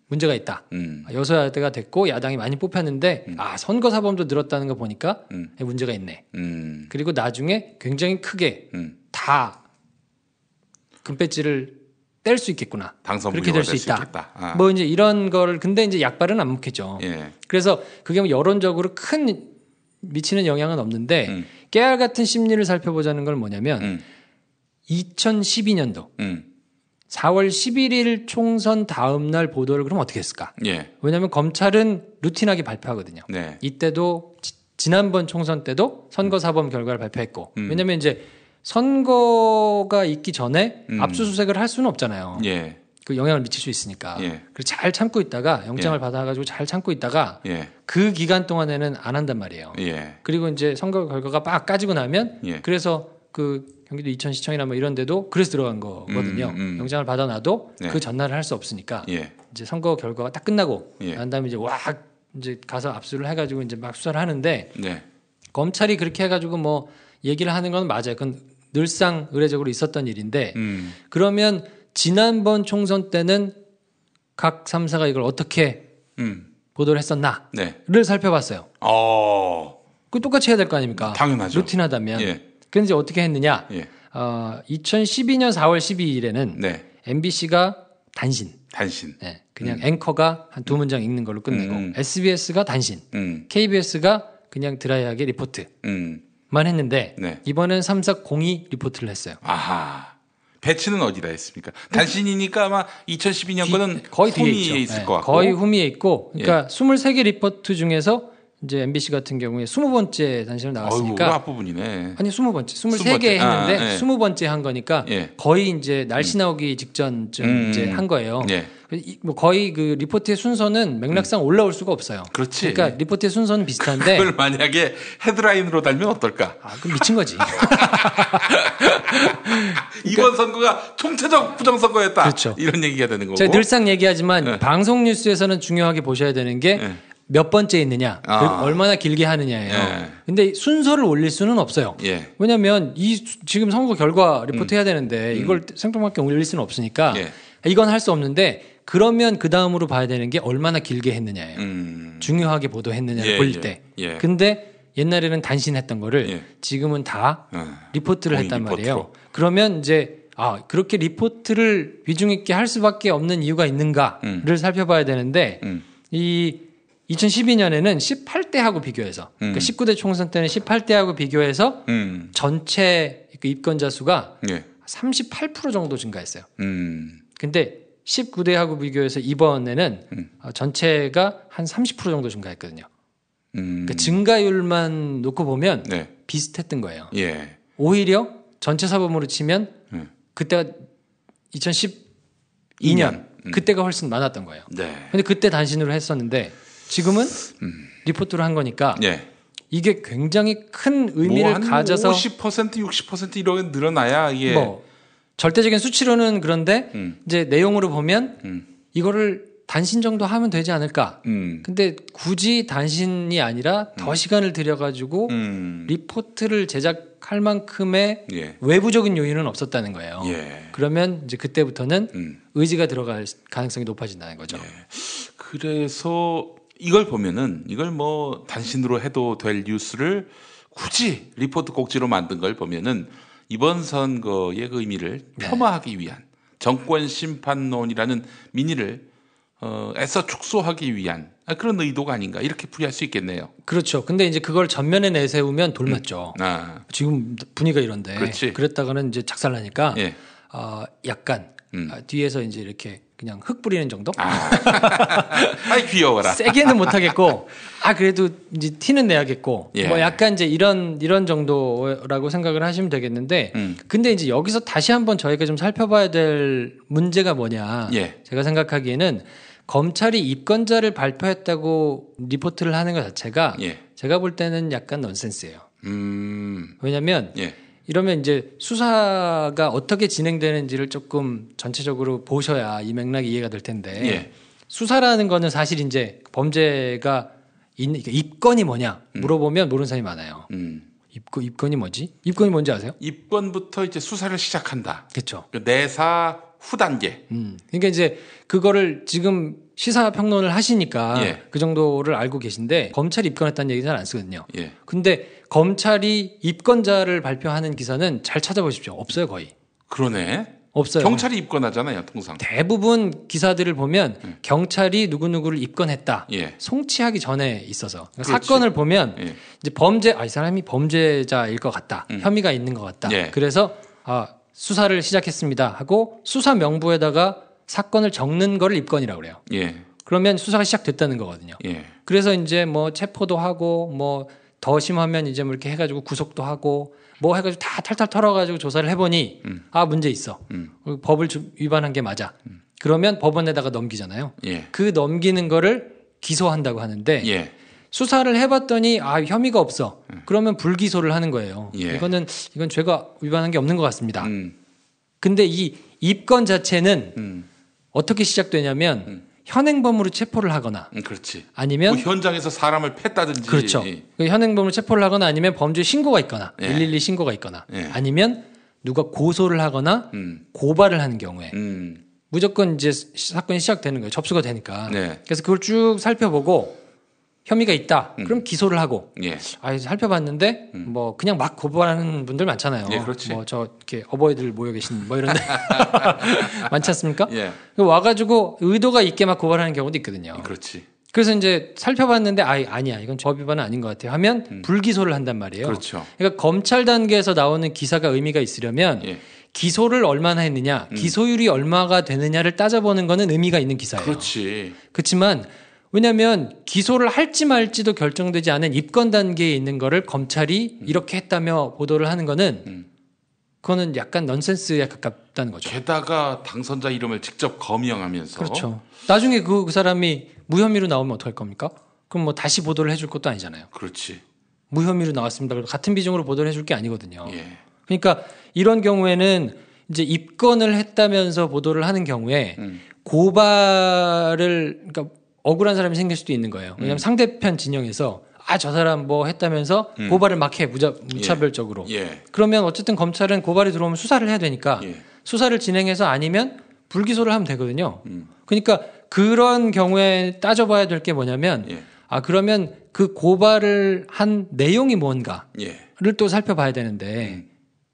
문제가 있다. 음. 여소야대가 됐고 야당이 많이 뽑혔는데 선거 사범도 늘었다는 거 보니까 문제가 있네. 그리고 나중에 굉장히 크게 다 금배지를 뗄 수 있겠구나. 당선 그렇게 될 수 무효가 될 수 있다. 있겠다. 뭐 이제 이런 거를 근데 이제 약발은 안 먹겠죠. 예. 그래서 그게 뭐 여론적으로 큰 미치는 영향은 없는데 깨알 같은 심리를 살펴보자는 건 뭐냐면 2012년도 4월 11일 총선 다음 날 보도를 그럼 어떻게 했을까? 예. 왜냐하면 검찰은 루틴하게 발표하거든요. 네. 이때도 지난번 총선 때도 선거 사범 결과를 발표했고 왜냐하면 이제 선거가 있기 전에 압수수색을 할 수는 없잖아요. 예. 그 영향을 미칠 수 있으니까. 예. 그래서 잘 참고 있다가 영장을 예. 받아가지고 잘 참고 있다가 예. 그 기간 동안에는 안 한단 말이에요. 예. 그리고 이제 선거 결과가 막 까지고 나면 예. 그래서 그 경기도 이천시청이나 뭐 이런 데도 그래서 들어간 거거든요. 영장을 받아놔도 네. 그 전날을 할 수 없으니까 예. 이제 선거 결과가 딱 끝나고 예. 난 다음에 이제 이제 가서 압수를 해가지고 이제 막 수사를 하는데 네. 검찰이 그렇게 해가지고 뭐 얘기를 하는 건 맞아요. 그건 늘상 의례적으로 있었던 일인데 그러면 지난번 총선 때는 각 3사가 이걸 어떻게 보도를 했었나를 네. 살펴봤어요. 그 똑같이 해야 될 거 아닙니까? 당연하죠. 루틴하다면. 예. 그런데 이제 어떻게 했느냐? 예. 2012년 4월 12일에는 네. MBC가 단신. 네. 그냥 앵커가 한 두 문장 읽는 걸로 끝내고 SBS가 단신. KBS가 그냥 드라이하게 리포트만 했는데 네. 이번엔 3사 공이 리포트를 했어요. 아하. 배치는 어디다 했습니까? 단신이니까 아마 2012년 거는 거의 뒤에 후미에 있죠. 있을 것 같고. 거의 후미에 있고, 그러니까 23개 리포트 중에서 이제 MBC 같은 경우에 20번째 단신으로 나왔으니까. 어이구, 앞부분이네. 아니 20번째, 23개 20번째. 했는데 예. 20번째 한 거니까 예. 거의 이제 날씨 나오기 직전쯤 이제 한 거예요. 예. 뭐 거의 그 리포트의 순서는 맥락상 올라올 수가 없어요. 그렇지. 그러니까 리포트의 순서는 비슷한데. 그걸 만약에 헤드라인으로 달면 어떨까? 그럼 미친 거지. 이번 선거가 총체적 부정선거였다. 그렇죠. 이런 얘기가 되는 거고. 제가 늘상 얘기하지만 네. 방송 뉴스에서는 중요하게 보셔야 되는 게 몇 번째 있느냐, 그리고 얼마나 길게 하느냐예요. 예. 근데 순서를 올릴 수는 없어요. 예. 왜냐하면 지금 선거 결과 리포트 해야 되는데 이걸 생뚱맞게 올릴 수는 없으니까 예. 이건 할 수 없는데 그러면 그 다음으로 봐야 되는 게 얼마나 길게 했느냐예요. 중요하게 보도했느냐를 예, 볼 예, 때. 예. 근데 옛날에는 단신했던 거를 예. 지금은 다 리포트를 공익 했단 리포트로. 말이에요. 그러면 이제 그렇게 리포트를 비중 있게 할 수밖에 없는 이유가 있는가를 살펴봐야 되는데 이 2012년에는 18대하고 비교해서 그러니까 19대 총선 때는 18대하고 비교해서 전체 그 입건자 수가 예. 38% 정도 증가했어요. 음. 근데 19대하고 비교해서 이번에는 전체가 한 30% 정도 증가했거든요. 그러니까 증가율만 놓고 보면 네. 비슷했던 거예요. 예. 오히려 전체 사범으로 치면 그때가 2012년 그때가 훨씬 많았던 거예요. 네. 근데 그때 단신으로 했었는데 지금은 리포트로 한 거니까 예. 이게 굉장히 큰 의미를 한 가져서 50% 60% 이렇게 늘어나야 이게 뭐 절대적인 수치로는 그런데 이제 내용으로 보면 이거를 단신 정도 하면 되지 않을까. 근데 굳이 단신이 아니라 더 시간을 들여가지고 리포트를 제작할 만큼의 예. 외부적인 요인은 없었다는 거예요. 예. 그러면 이제 그때부터는 의지가 들어갈 가능성이 높아진다는 거죠. 그래서 이걸 보면은 이걸 뭐 단신으로 해도 될 뉴스를 굳이 리포트 꼭지로 만든 걸 보면은 이번 선거의 그 의미를 폄하하기 위한 정권 심판론이라는 민의를 애써 축소하기 위한 그런 의도가 아닌가 이렇게 풀이할 수 있겠네요. 그렇죠. 근데 이제 그걸 전면에 내세우면 돌맞죠. 지금 분위기가 이런데 그렇지. 그랬다가는 이제 작살나니까 예. 약간 뒤에서 이제 이렇게 그냥 흙 뿌리는 정도? 아이 귀여워라. 세게는 못 하겠고 그래도 이제 티는 내야겠고 예. 뭐 약간 이제 이런 정도라고 생각을 하시면 되겠는데 근데 이제 여기서 다시 한번 저희가 좀 살펴봐야 될 문제가 뭐냐? 예. 제가 생각하기에는 검찰이 입건자를 발표했다고 리포트를 하는 것 자체가 예. 제가 볼 때는 약간 넌센스예요. 왜냐하면 예. 이러면 이제 수사가 어떻게 진행되는지를 조금 전체적으로 보셔야 이 맥락이 이해가 될 텐데 예. 수사라는 거는 사실 이제 범죄가 그러니까 입건이 뭐냐 물어보면 모르는 사람이 많아요. 입건이 뭐지? 입건이 뭔지 아세요? 입건부터 이제 수사를 시작한다. 그렇죠. 그 내사 후 단계. 그러니까 이제 그거를 지금 시사 평론을 하시니까 예. 그 정도를 알고 계신데 검찰이 입건했다는 얘기 잘 안 쓰거든요. 예. 근데 검찰이 입건자를 발표하는 기사는 잘 찾아보십시오. 없어요, 거의. 그러네. 없어요. 경찰이 입건하잖아요, 통상. 대부분 기사들을 보면 경찰이 누구누구를 입건했다. 예. 송치하기 전에 있어서. 그러니까 그렇지. 사건을 보면 예. 이제 이 사람이 범죄자일 것 같다. 혐의가 있는 것 같다. 예. 그래서 수사를 시작했습니다 하고 수사 명부에다가 사건을 적는 거를 입건이라고 그래요. 예. 그러면 수사가 시작됐다는 거거든요. 예. 그래서 이제 뭐 체포도 하고 뭐 더 심하면 이제 뭐 이렇게 해가지고 구속도 하고 뭐 해가지고 다 탈탈 털어가지고 조사를 해보니 문제 있어. 법을 위반한 게 맞아. 그러면 법원에다가 넘기잖아요. 예. 그 넘기는 거를 기소한다고 하는데 예. 수사를 해봤더니 혐의가 없어. 그러면 불기소를 하는 거예요. 예. 이건 죄가 위반한 게 없는 것 같습니다. 근데 이 입건 자체는 어떻게 시작되냐면 현행범으로 체포를 하거나 그렇지. 아니면 뭐 현장에서 사람을 팼다든지. 그렇죠. 현행범으로 체포를 하거나 아니면 범죄 신고가 있거나 예. 112 신고가 있거나 예. 아니면 누가 고소를 하거나 고발을 하는 경우에 무조건 이제 사건이 시작되는 거예요. 접수가 되니까. 네. 그래서 그걸 쭉 살펴보고 혐의가 있다. 그럼 기소를 하고. 예. 살펴봤는데 뭐 그냥 막 고발하는 분들 많잖아요. 예, 그렇지. 뭐 저 이렇게 어버이들 모여 계신 뭐 이런데 많지 않습니까? 예. 와가지고 의도가 있게 막 고발하는 경우도 있거든요. 그렇지. 그래서 이제 살펴봤는데 아니야 이건 법 위반은 아닌 것 같아요 하면 불기소를 한단 말이에요. 그렇죠. 그러니까 검찰 단계에서 나오는 기사가 의미가 있으려면 예. 기소를 얼마나 했느냐, 기소율이 얼마가 되느냐를 따져보는 거는 의미가 있는 기사예요. 그렇지. 그렇지만 왜냐하면 기소를 할지 말지도 결정되지 않은 입건 단계에 있는 거를 검찰이 이렇게 했다며 보도를 하는 거는 그거는 약간 넌센스에 가깝다는 거죠. 게다가 당선자 이름을 직접 거명하면서. 그렇죠. 나중에 그 사람이 무혐의로 나오면 어떡할 겁니까? 그럼 뭐 다시 보도를 해줄 것도 아니잖아요. 그렇지. 무혐의로 나왔습니다. 그래서 같은 비중으로 보도를 해줄 게 아니거든요. 예. 그러니까 이런 경우에는 이제 입건을 했다면서 보도를 하는 경우에 고발을 그러니까 억울한 사람이 생길 수도 있는 거예요. 왜냐하면 상대편 진영에서 저 사람 뭐 했다면서 고발을 막 해 무차별적으로. 예. 그러면 어쨌든 검찰은 고발이 들어오면 수사를 해야 되니까 예. 수사를 진행해서 아니면 불기소를 하면 되거든요. 그러니까 그런 경우에 따져봐야 될 게 뭐냐면 예. 그러면 그 고발을 한 내용이 뭔가를 예. 또 살펴봐야 되는데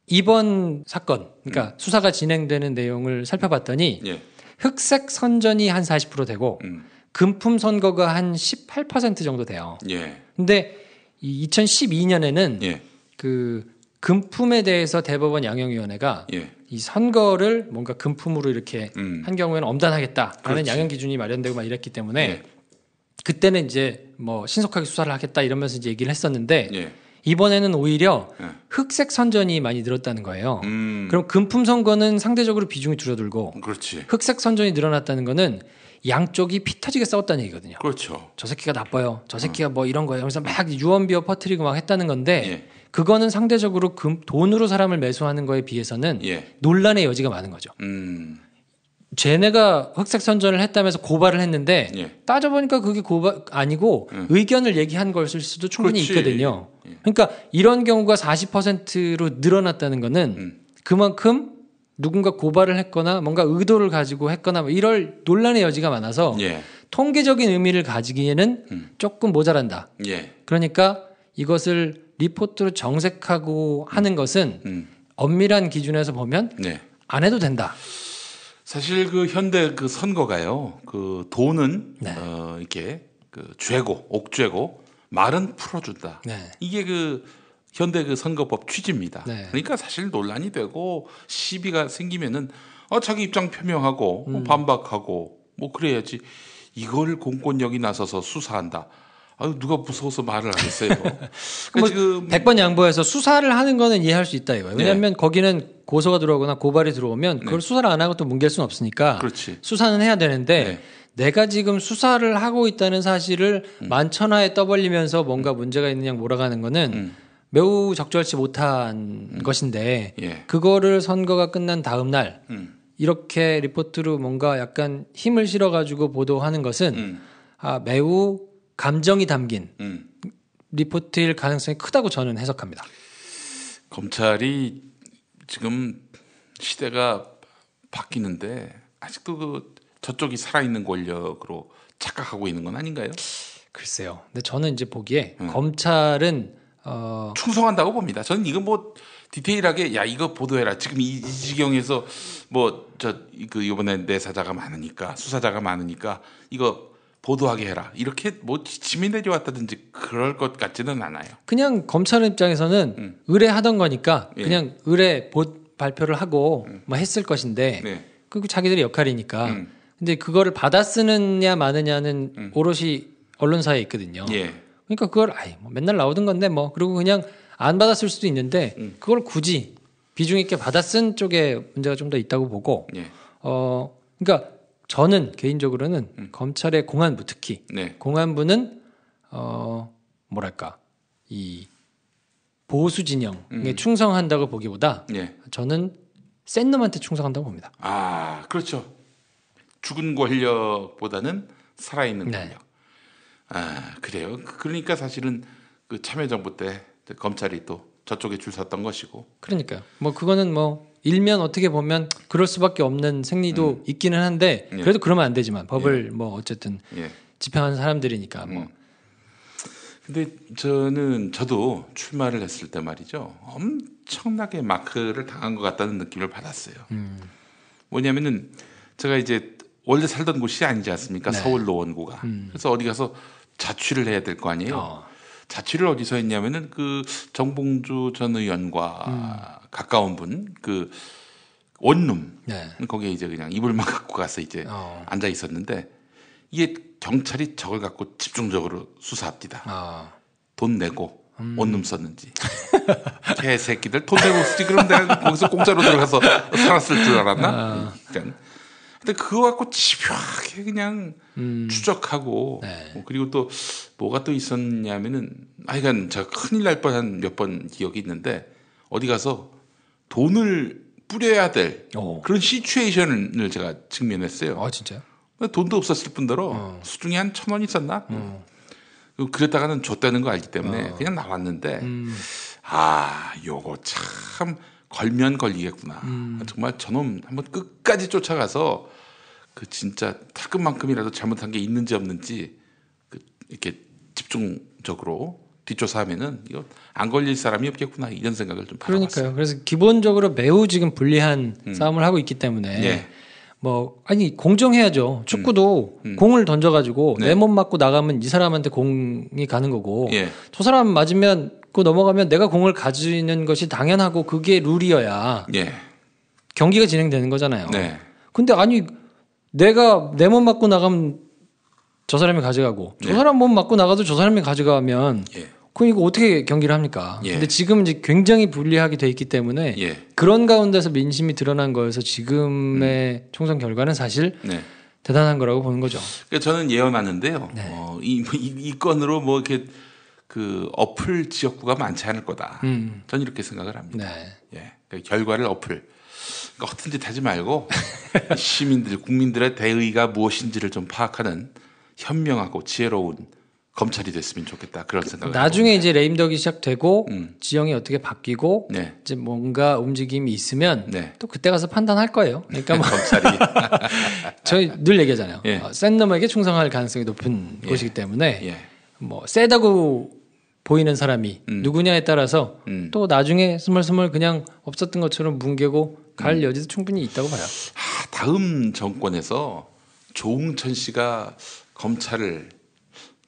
이번 사건, 그러니까 수사가 진행되는 내용을 살펴봤더니 예. 흑색 선전이 한 40% 되고 금품 선거가 한 18% 정도 돼요. 예. 근데 이 2012년에는 예. 그 금품에 대해서 대법원 양형위원회가 예. 이 선거를 뭔가 금품으로 이렇게 한 경우에는 엄단하겠다라는 그렇지. 양형 기준이 마련되고 막 이랬기 때문에 예. 그때는 이제 뭐 신속하게 수사를 하겠다 이러면서 이제 얘기를 했었는데 예. 이번에는 오히려 예. 흑색 선전이 많이 늘었다는 거예요. 음. 그럼 금품 선거는 상대적으로 비중이 줄어들고 그렇지. 흑색 선전이 늘어났다는 거는 양쪽이 피 터지게 싸웠다는 얘기거든요. 그렇죠. 저 새끼가 나빠요. 저 새끼가 뭐 이런 거예요. 그래서 막 유언비어 퍼뜨리고 막 했다는 건데 예. 그거는 상대적으로 돈으로 사람을 매수하는 거에 비해서는 예. 논란의 여지가 많은 거죠. 음. 쟤네가 흑색 선전을 했다면서 고발을 했는데 예. 따져보니까 그게 고발 아니고 의견을 얘기한 것일 수도 충분히 그렇지. 있거든요. 예. 그러니까 이런 경우가 40%로 늘어났다는 거는 그만큼 누군가 고발을 했거나 뭔가 의도를 가지고 했거나 뭐 이럴 논란의 여지가 많아서 예. 통계적인 의미를 가지기에는 조금 모자란다. 예. 그러니까 이것을 리포트로 정색하고 하는 것은 엄밀한 기준에서 보면 네. 안 해도 된다. 사실 그 현대 그 선거가요. 그 돈은 네. 이렇게 그 죄고 옥죄고 말은 풀어준다. 네. 이게 그 현대 그 선거법 취지입니다. 네. 그러니까 사실 논란이 되고 시비가 생기면은 자기 입장 표명하고 반박하고 뭐 그래야지 이걸 공권력이 나서서 수사한다. 누가 무서워서 말을 하겠어요. 뭐 지금 100번 양보해서 수사를 하는 거는 이해할 수 있다 이거예요. 왜냐하면 거기는 고소가 들어오거나 고발이 들어오면 그걸 수사를 안 하고 또 뭉갤 수는 없으니까 그렇지. 수사는 해야 되는데 네. 내가 지금 수사를 하고 있다는 사실을 만천하에 떠벌리면서 뭔가 문제가 있느냐 몰아가는 거는 매우 적절치 못한 것인데 예. 그거를 선거가 끝난 다음 날 이렇게 리포트로 뭔가 약간 힘을 실어가지고 보도하는 것은 매우 감정이 담긴 리포트일 가능성이 크다고 저는 해석합니다. 검찰이 지금 시대가 바뀌는데 아직도 그 저쪽이 살아있는 권력으로 착각하고 있는 건 아닌가요? 글쎄요. 근데 저는 이제 보기에 검찰은 충성한다고 봅니다. 저는 이거 뭐 디테일하게 야 이거 보도해라. 지금 이 지경에서 뭐 그 이번에 내사자가 많으니까 수사자가 많으니까 이거 보도하게 해라. 이렇게 뭐 지침이 내려왔다든지 그럴 것 같지는 않아요. 그냥 검찰 입장에서는 의뢰하던 거니까 예. 그냥 의뢰 발표를 하고 뭐 했을 것인데 네. 그리고 자기들의 역할이니까. 근데 그거를 받아 쓰느냐 마느냐는 오롯이 언론사에 있거든요. 예. 그러니까 그걸 뭐 맨날 나오던 건데 뭐 그리고 그냥 안 받았을 수도 있는데 그걸 굳이 비중 있게 받아 쓴 쪽에 문제가 좀 더 있다고 보고 예. 그러니까 저는 개인적으로는 검찰의 공안부 특히 네. 공안부는 뭐랄까 이 보수 진영에 충성한다고 보기보다 예. 저는 센 놈한테 충성한다고 봅니다. 아, 그렇죠. 죽은 권력보다는 살아있는 네. 권력. 아, 그래요. 그러니까 사실은 그 참여정부 때 검찰이 또 저쪽에 줄 섰던 것이고. 그러니까요. 뭐 그거는 뭐 일면 어떻게 보면 그럴 수밖에 없는 생리도 있기는 한데 예. 그래도 그러면 안 되지만 법을 뭐 어쨌든 예. 집행하는 사람들이니까 뭐. 근데 저도 출마를 했을 때 말이죠. 엄청나게 마크를 당한 것 같다는 느낌을 받았어요. 뭐냐면은 제가 이제 원래 살던 곳이 아니지 않습니까? 네. 서울 노원구가. 그래서 어디 가서 자취를 해야 될 거 아니에요. 자취를 어디서 했냐면은 그 정봉주 전 의원과 가까운 분, 그 원룸. 네. 거기에 이제 그냥 이불만 갖고 가서 이제 앉아 있었는데 이게 경찰이 저걸 갖고 집중적으로 수사합니다. 돈 내고 원룸 썼는지. 개새끼들 돈 내고 쓰지. 그럼 내가 거기서 공짜로 들어가서 살았을 줄 알았나? 그러니까. 근데 그거 갖고 집요하게 그냥 추적하고 네. 그리고 또 뭐가 또 있었냐면은 하여간 제가 큰일 날 뻔한 몇 번 기억이 있는데 어디 가서 돈을 뿌려야 될 그런 시츄에이션을 제가 직면했어요. 아 진짜요? 돈도 없었을 뿐더러 수중에 한 1,000원 있었나? 그랬다가는 줬다는 거 알기 때문에 그냥 나왔는데 요거 참 걸면 걸리겠구나. 정말 저놈 한번 끝까지 쫓아가서 그 진짜 탈끝만큼이라도 잘못한 게 있는지 없는지 이렇게 집중적으로 뒷조사하면은 이거 안 걸릴 사람이 없겠구나 이런 생각을 좀 받아봤어요. 그러니까요. 그래서 기본적으로 매우 지금 불리한 싸움을 하고 있기 때문에 예. 공정해야죠. 축구도 공을 던져가지고 네. 내 몸 맞고 나가면 이 사람한테 공이 가는 거고 예. 저 사람 맞으면 그 넘어가면 내가 공을 가지는 것이 당연하고 그게 룰이어야 예. 경기가 진행되는 거잖아요. 네. 근데 내가 내 몸 맞고 나가면 저 사람이 가져가고 저 네. 사람 몸 맞고 나가도 저 사람이 가져가면 예. 그럼 이거 어떻게 경기를 합니까? 예. 근데 지금 이제 굉장히 불리하게 돼 있기 때문에 예. 그런 가운데서 민심이 드러난 거여서 지금의 총선 결과는 사실 네. 대단한 거라고 보는 거죠. 그러니까 저는 예언하는데요. 네. 이 건으로 뭐 이렇게 그 엎을 지역구가 많지 않을 거다. 저는 이렇게 생각을 합니다. 네. 예. 그러니까 결과를 엎을. 그러니까 허튼 짓 하지 말고 시민들, 국민들의 대의가 무엇인지를 좀 파악하는 현명하고 지혜로운 검찰이 됐으면 좋겠다. 그런 생각을. 나중에 이제 레임덕이 시작되고 음. 지형이 어떻게 바뀌고 네. 이제 뭔가 움직임이 있으면 네. 또 그때 가서 판단할 거예요. 그러니까 뭐 검찰이 저희 늘 얘기하잖아요. 예. 센 놈에게 충성할 가능성이 높은 예. 곳이기 때문에 예. 뭐 세다고 보이는 사람이 누구냐에 따라서 또 나중에 스멀스멀 그냥 없었던 것처럼 뭉개고 갈 여지도 충분히 있다고 봐요. 다음 정권에서 조응천 씨가 검찰을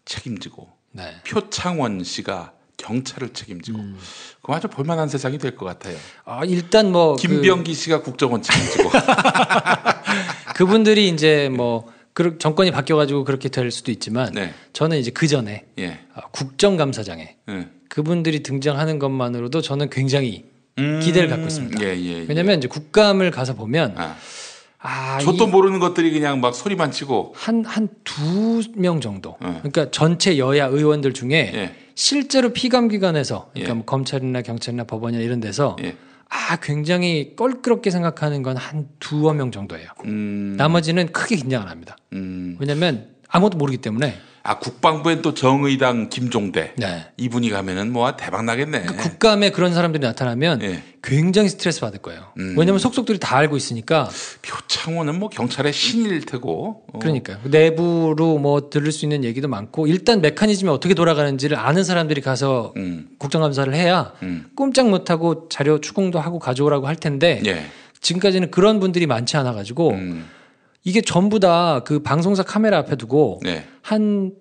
책임지고 네. 표창원 씨가 경찰을 책임지고 그거 아주 볼만한 세상이 될 것 같아요. 일단 뭐 김병기 씨가 국정원 책임지고 그분들이 이제 뭐 정권이 바뀌어가지고 그렇게 될 수도 있지만 네. 저는 이제 그 전에 예. 국정감사장에 예. 그분들이 등장하는 것만으로도 저는 굉장히 기대를 갖고 있습니다. 예. 왜냐하면 이제 국감을 가서 보면 저도 모르는 것들이 그냥 막 소리만 치고 한 두 명 정도. 그러니까 전체 여야 의원들 중에 예. 실제로 피감기관에서 그러니까 예. 뭐 검찰이나 경찰이나 법원이나 이런 데서 예. 굉장히 껄끄럽게 생각하는 건 한 두어 명 정도예요. 나머지는 크게 긴장 안 합니다. 왜냐하면 아무것도 모르기 때문에. 국방부엔 또 정의당 김종대 네. 이분이 가면은 뭐 대박 나겠네. 국감에 그런 사람들이 나타나면 예. 굉장히 스트레스 받을 거예요. 왜냐하면 속속들이 다 알고 있으니까. 표창원은 뭐 경찰의 신일 테고. 그러니까요. 내부로 뭐 들을 수 있는 얘기도 많고 일단 메커니즘이 어떻게 돌아가는지를 아는 사람들이 가서 국정감사를 해야 꼼짝 못하고 자료 추궁도 하고 가져오라고 할 텐데 예. 지금까지는 그런 분들이 많지 않아 가지고 이게 전부 다 그 방송사 카메라 앞에 두고 네. 한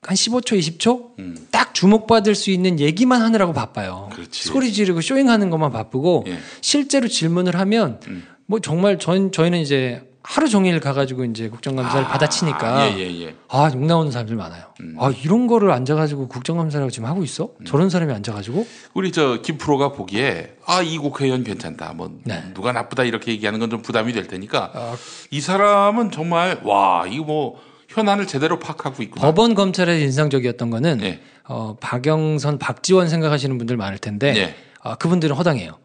15초, 20초 딱 주목받을 수 있는 얘기만 하느라고 바빠요. 그렇지. 소리 지르고 쇼잉하는 것만 바쁘고 예. 실제로 질문을 하면 뭐 정말 저희는 이제 하루 종일 가가지고 이제 국정감사를 받아치니까 예. 욕 나오는 사람들 많아요. 이런 거를 앉아가지고 국정감사라고 지금 하고 있어? 저런 사람이 앉아가지고? 우리 김프로가 보기에 이 국회의원 괜찮다. 뭐 네. 누가 나쁘다 이렇게 얘기하는 건 좀 부담이 될 테니까 이 사람은 정말 이거 뭐 현안을 제대로 파악하고 있구나. 법원 검찰에서 인상적이었던 거는 예. 박영선, 박지원 생각하시는 분들 많을 텐데 예. 그분들은 허당해요.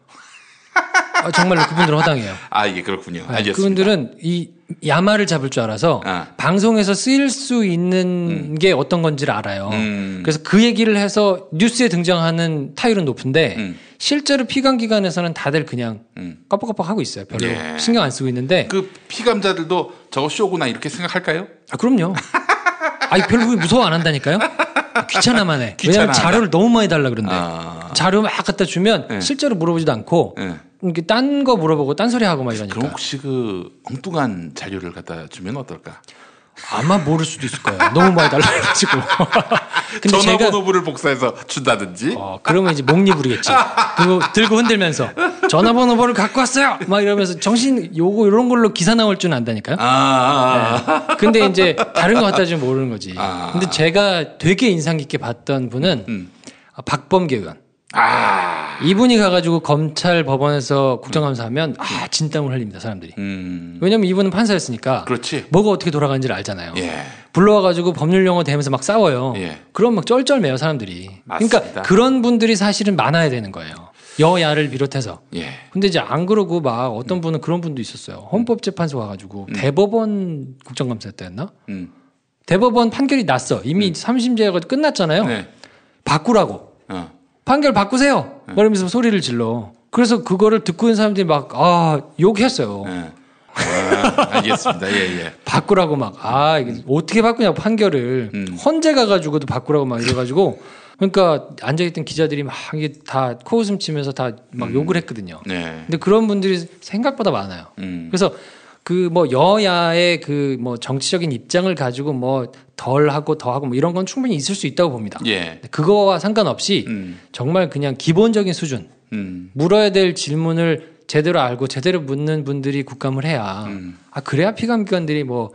정말로 그분들은 허당해요. 예, 그렇군요. 네, 알겠습니다. 그분들은 이 야마를 잡을 줄 알아서 방송에서 쓰일 수 있는 게 어떤 건지를 알아요. 그래서 그 얘기를 해서 뉴스에 등장하는 타율은 높은데 실제로 피감기관에서는 다들 그냥 깜빡깜빡 하고 있어요. 별로 예. 신경 안 쓰고 있는데 그 피감자들도 저거 쇼구나 이렇게 생각할까요? 그럼요. 별로 무서워 안 한다니까요. 귀찮아만 해. 귀찮아. 왜냐면 자료를 너무 많이 달라 그런데 자료 막 갖다 주면 네. 실제로 물어보지도 않고 네. 이렇게 딴 거 물어보고 딴 소리 하고 막 이러니까. 그럼 혹시 그 엉뚱한 자료를 갖다 주면 어떨까? 아마 모를 수도 있을 거예요. 너무 많이 달라가지고. 근데 전화번호부를 복사해서 준다든지. 그러면 이제 목니 부리겠지. 그리고 들고 흔들면서 전화번호부를 갖고 왔어요. 막 이러면서 이런 걸로 기사 나올 줄은 안다니까요. 네. 근데 이제 다른 거 갖다 주면 모르는 거지. 근데 제가 되게 인상 깊게 봤던 분은 박범계 의원. 이분이 가가지고 검찰 법원에서 국정감사하면 진땀을 흘립니다 사람들이. 왜냐면 이분은 판사였으니까. 그렇지. 뭐가 어떻게 돌아가는지를 알잖아요. 예. 불러와가지고 법률 용어 대면서 막 싸워요. 예. 그럼 막 쩔쩔매요 사람들이. 맞습니다. 그러니까 그런 분들이 사실은 많아야 되는 거예요. 여야를 비롯해서. 예. 근데 이제 안 그러고 막 어떤 분은 그런 분도 있었어요. 헌법재판소 가가지고 대법원 국정감사였나? 대법원 판결이 났어. 이미 3심제가 끝났잖아요. 네. 바꾸라고. 판결 바꾸세요. 그러면서 소리를 질러. 그래서 그거를 듣고 있는 사람들이 막 욕했어요. 네. 알겠습니다. 예. 바꾸라고 막 이게 어떻게 바꾸냐고 판결을 헌재 가가지고도 바꾸라고 막 이래가지고 그러니까 앉아있던 기자들이 막 이게 다 코웃음 치면서 다 막 욕을 했거든요. 네. 근데 그런 분들이 생각보다 많아요. 그래서 그 뭐 여야의 그 뭐 정치적인 입장을 가지고 뭐 덜 하고 더 하고 뭐 이런 건 충분히 있을 수 있다고 봅니다. 예. 그거와 상관없이 정말 그냥 기본적인 수준 물어야 될 질문을 제대로 알고 제대로 묻는 분들이 국감을 해야 그래야 피감기관들이 뭐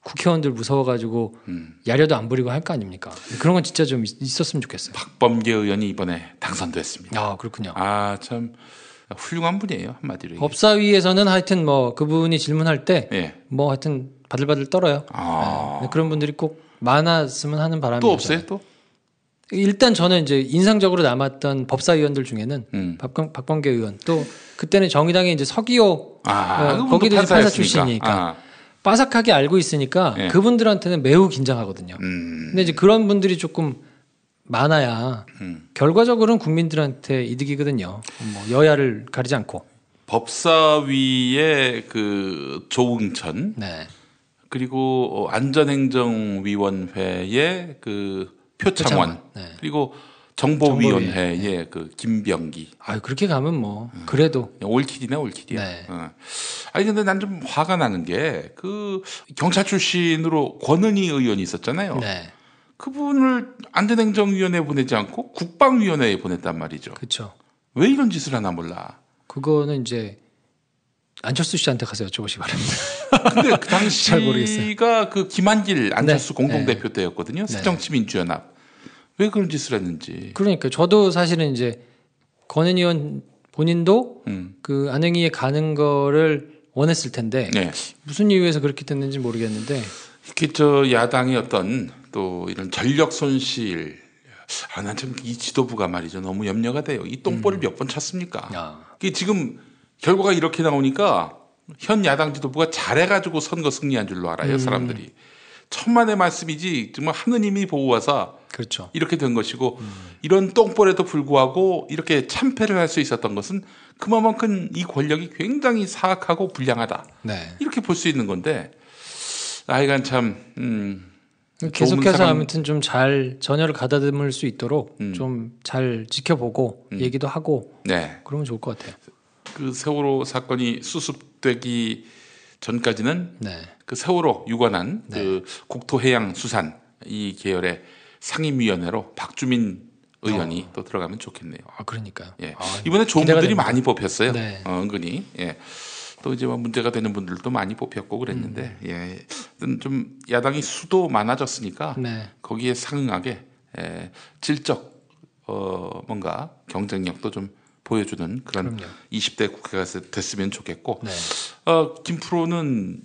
국회의원들 무서워가지고 야려도 안 부리고 할 거 아닙니까? 그런 건 진짜 좀 있었으면 좋겠어요. 박범계 의원이 이번에 당선됐습니다. 그렇군요. 참 훌륭한 분이에요, 한마디로. 법사위에서는 하여튼 뭐 그분이 질문할 때 뭐 예. 하여튼 바들바들 떨어요. 네, 그런 분들이 꼭 많았으면 하는 바람이 또 없어요, 또? 일단 저는 이제 인상적으로 남았던 법사위원들 중에는 박범계 의원 또 그때는 정의당의 이제 서기호 거기도 판사 출신이니까 빠삭하게 알고 있으니까 예. 그분들한테는 매우 긴장하거든요. 근데 이제 그런 분들이 조금 많아야 결과적으로는 국민들한테 이득이거든요. 뭐 여야를 가리지 않고. 법사위의 그 조응천 네. 그리고 안전행정위원회의 그 표창원 네. 그리고 정보위원회의 그 김병기. 그렇게 가면 뭐 그래도 올킬이네 올킬이야. 네. 아니 근데 난 좀 화가 나는 게 그 경찰 출신으로 권은희 의원이 있었잖아요. 네. 그분을 안전행정위원회에 보내지 않고 국방위원회에 보냈단 말이죠. 그렇죠. 왜 이런 짓을 하나 몰라. 그거는 이제 안철수 씨한테 가서 여쭤보시기 바랍니다. 근데 그 잘 모르겠어요. 당시가 그 김한길 안철수 네. 공동대표 때였거든요. 새정치민주연합. 왜 그런 짓을 했는지. 그러니까 저도 사실은 이제 권은희 의원 본인도 그 안행위에 가는 거를 원했을 텐데 네. 무슨 이유에서 그렇게 됐는지 모르겠는데 이렇게 저 야당의 어떤 또 이런 전력 손실. 난 참 이 지도부가 말이죠. 너무 염려가 돼요. 이 똥볼을 몇 번 찼습니까? 이게 지금 결과가 이렇게 나오니까 현 야당 지도부가 잘해가지고 선거 승리한 줄로 알아요. 사람들이. 천만의 말씀이지 정말 하느님이 보호하사 그렇죠. 이렇게 된 것이고 이런 똥볼에도 불구하고 이렇게 참패를 할 수 있었던 것은 그만큼 이 권력이 굉장히 사악하고 불량하다. 네. 이렇게 볼 수 있는 건데 하여간 참 계속해서 아무튼 좀 잘 전열을 가다듬을 수 있도록 좀 잘 지켜보고 얘기도 하고 네. 그러면 좋을 것 같아요. 그 세월호 사건이 수습되기 전까지는 네. 그 세월호 유관한 그 국토해양수산 이 계열의 상임위원회로 박주민 의원이 또 들어가면 좋겠네요. 그러니까요. 예. 이번에 좋은 분들이 됩니다. 많이 뽑혔어요. 네. 은근히. 예. 또 이제 뭐 문제가 되는 분들도 많이 뽑혔고 그랬는데 예. 좀 야당이 수도 많아졌으니까 네. 거기에 상응하게 질적 뭔가 경쟁력도 좀 보여주는 그런 그럼요. 20대 국회가 됐으면 좋겠고 네. 김 프로는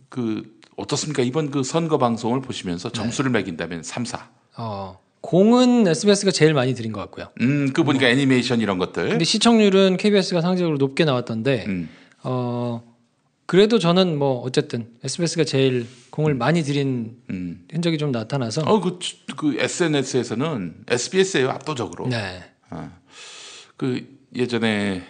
그 어떻습니까? 이번 그 선거 방송을 보시면서 점수를 매긴다면 3, 4. 공은 SBS가 제일 많이 드린 것 같고요. 그 보니까 애니메이션 이런 것들. 근데 시청률은 KBS가 상대적으로 높게 나왔던데 그래도 저는 뭐 어쨌든 SBS가 제일 공을 많이 들인 흔적이 좀 나타나서 그 SNS에서는 SBS예요 압도적으로. 네. 그 예전에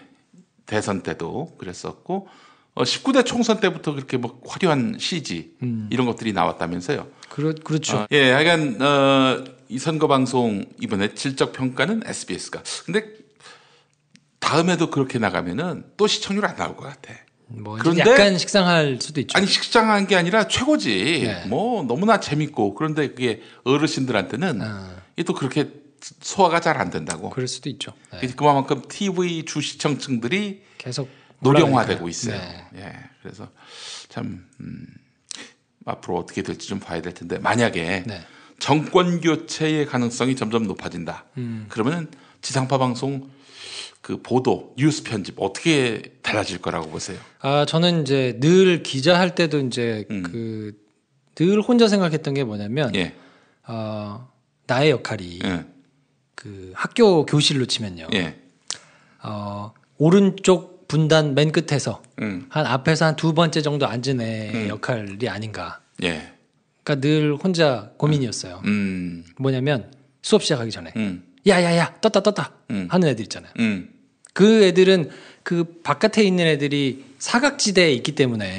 대선 때도 그랬었고 19대 총선 때부터 그렇게 뭐 화려한 CG 이런 것들이 나왔다면서요. 그렇죠. 예, 하여간 이 선거 방송 이번에 질적 평가는 SBS가. 근데 다음에도 그렇게 나가면은 또 시청률 안 나올 것 같아. 뭐 그런데 약간 식상할 수도 있죠. 아니 식상한 게 아니라 최고지. 네. 뭐 너무나 재밌고 그런데 그게 어르신들한테는 이게 또 그렇게 소화가 잘 안 된다고. 그럴 수도 있죠. 네. 그만큼 TV 주 시청층들이 계속 노령화되고 있어요. 네. 예, 그래서 참 앞으로 어떻게 될지 좀 봐야 될 텐데 만약에 네. 정권 교체의 가능성이 점점 높아진다. 그러면 지상파 방송 그 보도 뉴스 편집 어떻게 달라질 거라고 보세요? 저는 이제 늘 기자할 때도 이제 늘 혼자 생각했던 게 뭐냐면 예. 나의 역할이 예. 그 학교 교실로 치면요. 예. 오른쪽 분단 맨 끝에서 한 앞에서 한 두 번째 정도 앉은 애 역할이 아닌가. 예. 그러니까 늘 혼자 고민이었어요. 뭐냐면 수업 시작하기 전에 야야야 떴다 하는 애들 있잖아요. 음. 그 애들은 그 바깥에 있는 애들이 사각지대에 있기 때문에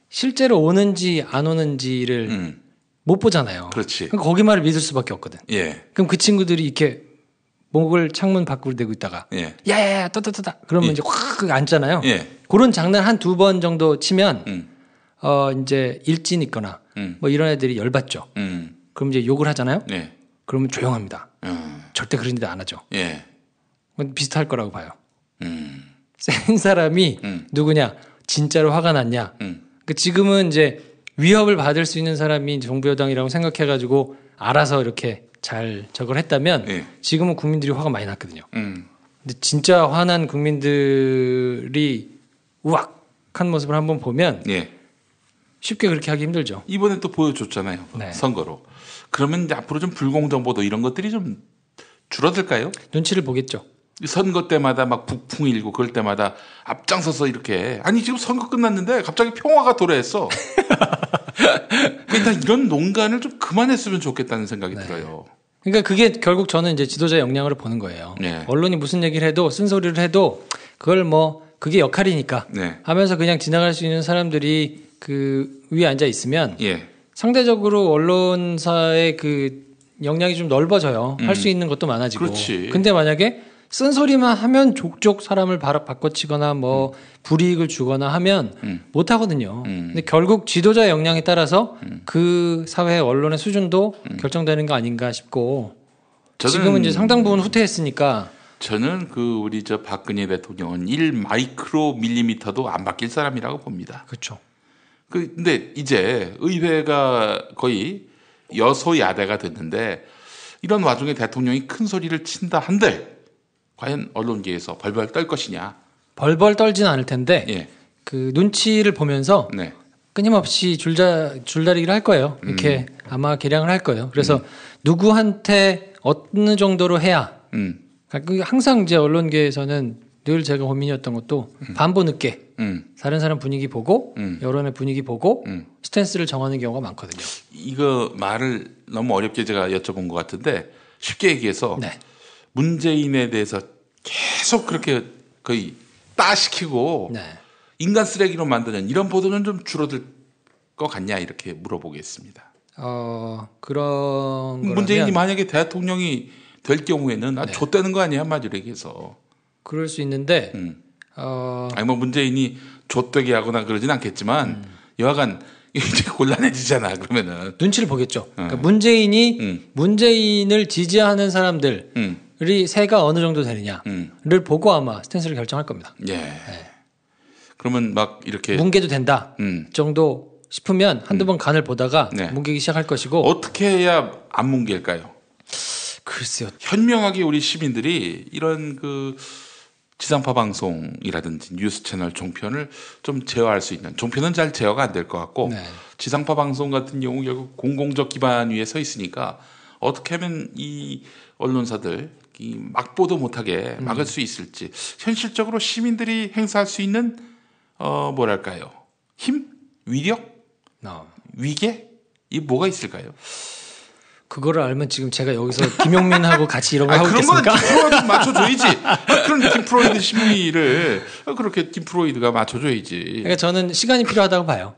실제로 오는지 안 오는지를 못 보잖아요. 그렇지. 그럼 거기말을 믿을 수밖에 없거든. 예. 그럼 그 친구들이 이렇게 목을 창문 밖으로 대고 있다가 예. 야야야 떴다 그러면 예. 이제 확 앉잖아요. 예. 그런 장난 한 2번 정도 치면 이제 일진 있거나 뭐 이런 애들이 열받죠. 그럼 이제 욕을 하잖아요. 예. 그러면 조용합니다. 절대 그런 데 안 하죠. 예. 그건 비슷할 거라고 봐요. 센 사람이 누구냐? 진짜로 화가 났냐? 그 지금은 이제 위협을 받을 수 있는 사람이 정부 여당이라고 생각해가지고 알아서 이렇게 잘 저걸 했다면 예. 지금은 국민들이 화가 많이 났거든요. 근데 진짜 화난 국민들이 우악한 모습을 한번 보면 예. 쉽게 그렇게 하기 힘들죠. 이번에 또 보여줬잖아요. 네. 선거로. 그러면 이제 앞으로 좀 불공정보도 이런 것들이 좀 줄어들까요? 눈치를 보겠죠. 선거 선거 때마다 막 북풍이 일고 그럴 때마다 앞장서서 이렇게 아니 지금 선거 끝났는데 갑자기 평화가 도래했어. 그러니까 이런 농간을 좀 그만했으면 좋겠다는 생각이 들어요. 그러니까 그게 결국 저는 이제 지도자 역량으로 보는 거예요. 네. 언론이 무슨 얘기를 해도 쓴소리를 해도 그걸 뭐 그게 역할이니까 네. 하면서 그냥 지나갈 수 있는 사람들이 그 위에 앉아 있으면 예. 상대적으로 언론사의 그 역량이 좀 넓어져요. 할 수 있는 것도 많아지고. 그렇지. 근데 만약에 쓴소리만 하면 족족 사람을 바꿔치거나 뭐 불이익을 주거나 하면 못 하거든요. 근데 결국 지도자 역량에 따라서 그 사회 언론의 수준도 결정되는 거 아닌가 싶고 지금은 이제 상당 부분 후퇴했으니까 저는 그 우리 저 박근혜 대통령은 1 마이크로 밀리미터도 안 바뀔 사람이라고 봅니다. 그렇죠. 근데 이제 의회가 거의 여소야대가 됐는데 이런 와중에 대통령이 큰 소리를 친다 한들 과연 언론계에서 벌벌 떨 것이냐? 벌벌 떨지는 않을 텐데 예. 그 눈치를 보면서 네. 끊임없이 줄다리기를 할 거예요. 이렇게 아마 개량을 할 거예요. 그래서 누구한테 어느 정도로 해야 항상 이제 언론계에서는 늘 제가 고민이었던 것도 반보 늦게 다른 사람 분위기 보고 여론의 분위기 보고 스탠스를 정하는 경우가 많거든요. 이거 말을 너무 어렵게 제가 여쭤본 것 같은데 쉽게 얘기해서 네. 문재인에 대해서 계속 그렇게 거의 따시키고 네. 인간 쓰레기로 만드는 이런 보도는 좀 줄어들 것 같냐 이렇게 물어보겠습니다. 그런 문재인이 거라면 만약에 대통령이 될 경우에는 네. 좆되는 거 아니야 한마디로 얘기해서. 그럴 수 있는데 아니 뭐 문재인이 좆되게 하거나 그러진 않겠지만 여하간 이제 곤란해지잖아 그러면은. 눈치를 보겠죠. 그러니까 문재인을 지지하는 사람들이 세가 어느 정도 되느냐를 보고 아마 스탠스를 결정할 겁니다. 예. 그러면 막 이렇게 뭉개도 된다 정도 싶으면 한두 번 간을 보다가 네. 뭉개기 시작할 것이고. 어떻게 해야 안 뭉갤까요? 글쎄요. 현명하게 우리 시민들이 이런 그 지상파 방송이라든지 뉴스 채널 종편을 좀 제어할 수 있는, 종편은 잘 제어가 안 될 것 같고 네. 지상파 방송 같은 경우 결국 공공적 기반 위에 서 있으니까 어떻게 하면 이 언론사들 이 막보도 못하게 막을 수 있을지 현실적으로 시민들이 행사할 수 있는 뭐랄까요? 힘? 위력? 위계? 이 뭐가 있을까요? 그거를 알면 지금 제가 여기서 김용민하고 같이 이런 거 하고 그런 거는 있겠습니까? 김프로이드 맞춰줘야지. 그런 김프로이드 심리를 그렇게 김프로이드가 맞춰줘야지. 그러니까 저는 시간이 필요하다고 봐요.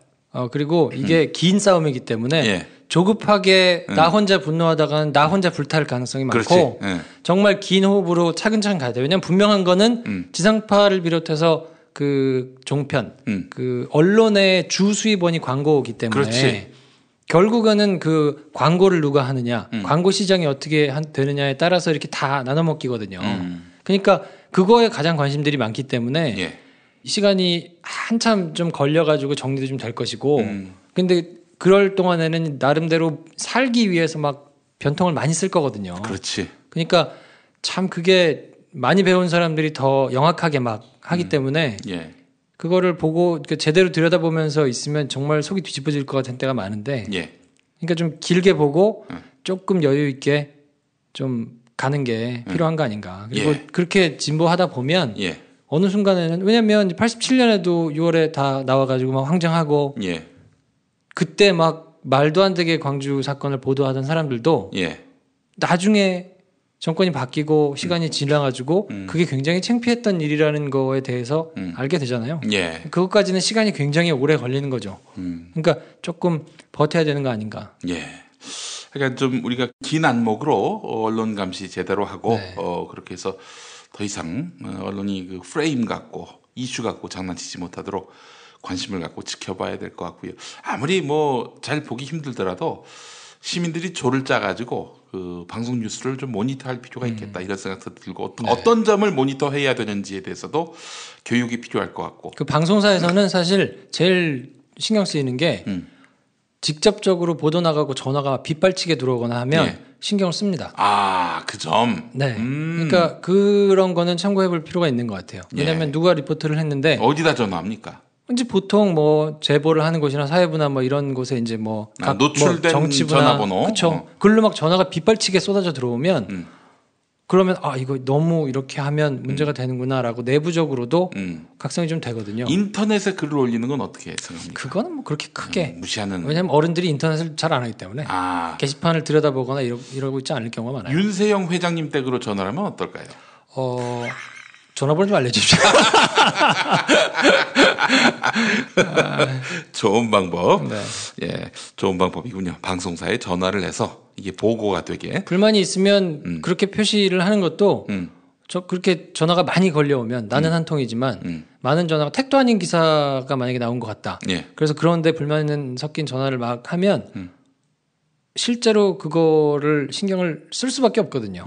그리고 이게 긴 싸움이기 때문에 예. 조급하게 나 혼자 분노하다가는 나 혼자 불탈 가능성이 많고 그렇지. 예. 정말 긴 호흡으로 차근차근 가야 돼요. 왜냐하면 분명한 거는 지상파를 비롯해서 그 종편, 그 언론의 주 수입원이 광고이기 때문에 그렇지. 결국에는 그 광고를 누가 하느냐, 광고 시장이 어떻게 되느냐에 따라서 이렇게 다 나눠 먹기거든요. 그러니까 그거에 가장 관심들이 많기 때문에 예. 시간이 한참 좀 걸려가지고 정리도 좀 될 것이고, 근데 그럴 동안에는 나름대로 살기 위해서 막 변통을 많이 쓸 거거든요. 그렇지. 그러니까 참 그게 많이 배운 사람들이 더 영악하게 막 하기 때문에 예. 그거를 보고 제대로 들여다보면서 있으면 정말 속이 뒤집어질 것 같은 때가 많은데, 예. 그러니까 좀 길게 보고 조금 여유 있게 좀 가는 게 필요한 거 아닌가. 그리고 예. 그렇게 진보하다 보면 예. 어느 순간에는, 왜냐면 87년에도 6월에 다 나와가지고 막 황정하고 예. 그때 막 말도 안 되게 광주 사건을 보도하던 사람들도 예. 나중에 정권이 바뀌고 시간이 지나가지고 그게 굉장히 창피했던 일이라는 거에 대해서 알게 되잖아요. 예. 그것까지는 시간이 굉장히 오래 걸리는 거죠. 그러니까 조금 버텨야 되는 거 아닌가. 예. 그러니까 좀 우리가 긴 안목으로 언론 감시 제대로 하고 네. 그렇게 해서 더 이상 언론이 그 프레임 갖고 이슈 갖고 장난치지 못하도록 관심을 갖고 지켜봐야 될 것 같고요. 아무리 뭐 잘 보기 힘들더라도 시민들이 조를 짜가지고 그 방송 뉴스를 좀 모니터할 필요가 있겠다 이런 생각도 들고 어떤 점을 모니터해야 되는지에 대해서도 교육이 필요할 것 같고. 그 방송사에서는 사실 제일 신경 쓰이는 게 직접적으로 보도 나가고 전화가 빗발치게 들어오거나 하면 예. 신경을 씁니다. 아, 그 점. 네. 그러니까 그런 거는 참고해 볼 필요가 있는 것 같아요. 왜냐하면 예. 누가 리포트를 했는데 어디다 전화합니까? 이제 보통 뭐 제보를 하는 곳이나 사회부나 뭐 이런 곳에 이제 뭐 각 노출된 정치부나 전화번호. 그렇죠. 글로 막 전화가 빗발치게 쏟아져 들어오면 그러면 아 이거 너무 이렇게 하면 문제가 되는구나라고 내부적으로도 각성이 좀 되거든요. 인터넷에 글을 올리는 건 어떻게 생각합니까? 그거는 뭐 그렇게 크게 무시하는. 왜냐하면 어른들이 인터넷을 잘 안 하기 때문에 아, 게시판을 들여다보거나 이러고 있지 않을 경우가 많아요. 윤세영 회장님 댁으로 전화를 하면 어떨까요? 전화번호 좀 알려주십시오. 좋은 방법. 네. 예, 좋은 방법이군요. 방송사에 전화를 해서 이게 보고가 되게. 불만이 있으면 그렇게 표시를 하는 것도 저 그렇게 전화가 많이 걸려오면 나는 한 통이지만 많은 전화가 택도 아닌 기사가 만약에 나온 것 같다. 예. 그래서 그런데 불만은 섞인 전화를 막 하면 실제로 그거를 신경을 쓸 수밖에 없거든요.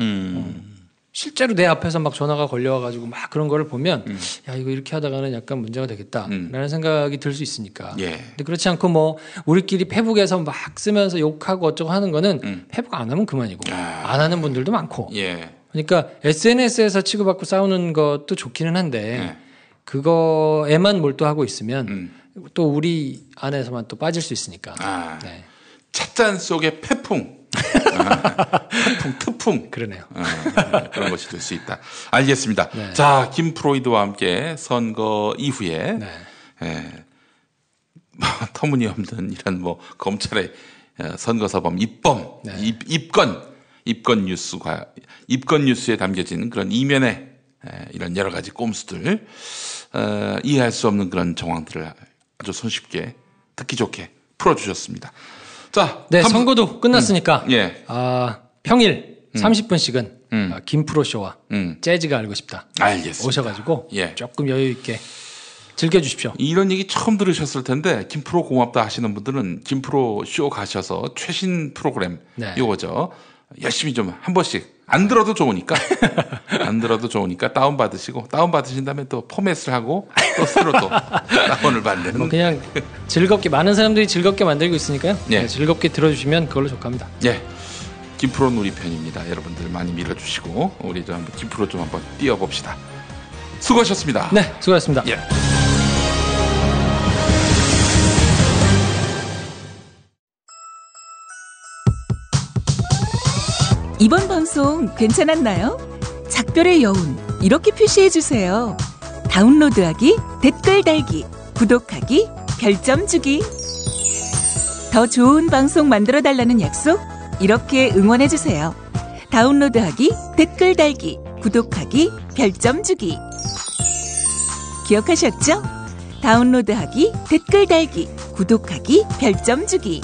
실제로 내 앞에서 막 전화가 걸려와가지고 막 그런 거를 보면 야 이거 이렇게 하다가는 약간 문제가 되겠다라는 생각이 들 수 있으니까. 예. 근데 그렇지 않고 뭐 우리끼리 페북에서 막 쓰면서 욕하고 어쩌고 하는 거는 페북 안 하면 그만이고 안 하는 분들도 많고. 예. 그러니까 SNS에서 치고받고 싸우는 것도 좋기는 한데 그거에만 몰두하고 있으면 또 우리 안에서만 또 빠질 수 있으니까. 아, 네. 찻잔 속의 태풍. 태풍, 트풍. 그러네요. 그런 것이 될 수 있다. 알겠습니다. 네. 자, 김프로이드와 함께 선거 이후에 네. 뭐, 터무니없는 이런 뭐 검찰의 선거사범 입범, 네. 입건 뉴스에 담겨진 그런 이면의 이런 여러 가지 꼼수들 이해할 수 없는 그런 정황들을 아주 손쉽게 듣기 좋게 풀어주셨습니다. 자, 네, 선거도 끝났으니까 예. 평일 30분씩은 김프로 쇼와 재즈가 알고 싶다. 알겠습니다. 오셔가지고 예. 조금 여유 있게 즐겨주십시오. 이런 얘기 처음 들으셨을 텐데 김프로 고맙다 하시는 분들은 김프로 쇼 가셔서 최신 프로그램 네. 요거죠. 열심히 좀 한 번씩 안 들어도 좋으니까 다운 받으시고 다운 받으신 다음에 또 포맷을 하고 또 새로 또 다운을 받는. 뭐 그냥 즐겁게 많은 사람들이 즐겁게 만들고 있으니까요. 예. 네, 즐겁게 들어주시면 그걸로 족합니다. 예. 김프로는 우리 편입니다. 여러분들 많이 밀어주시고 우리 좀 한번 김프로 좀 한번 뛰어봅시다. 수고하셨습니다. 네, 수고하셨습니다. 예. 이번 방송 괜찮았나요? 작별의 여운 이렇게 표시해 주세요. 다운로드하기, 댓글 달기, 구독하기, 별점 주기. 더 좋은 방송 만들어 달라는 약속 이렇게 응원해 주세요. 다운로드하기, 댓글 달기, 구독하기, 별점 주기. 기억하셨죠? 다운로드하기, 댓글 달기, 구독하기, 별점 주기.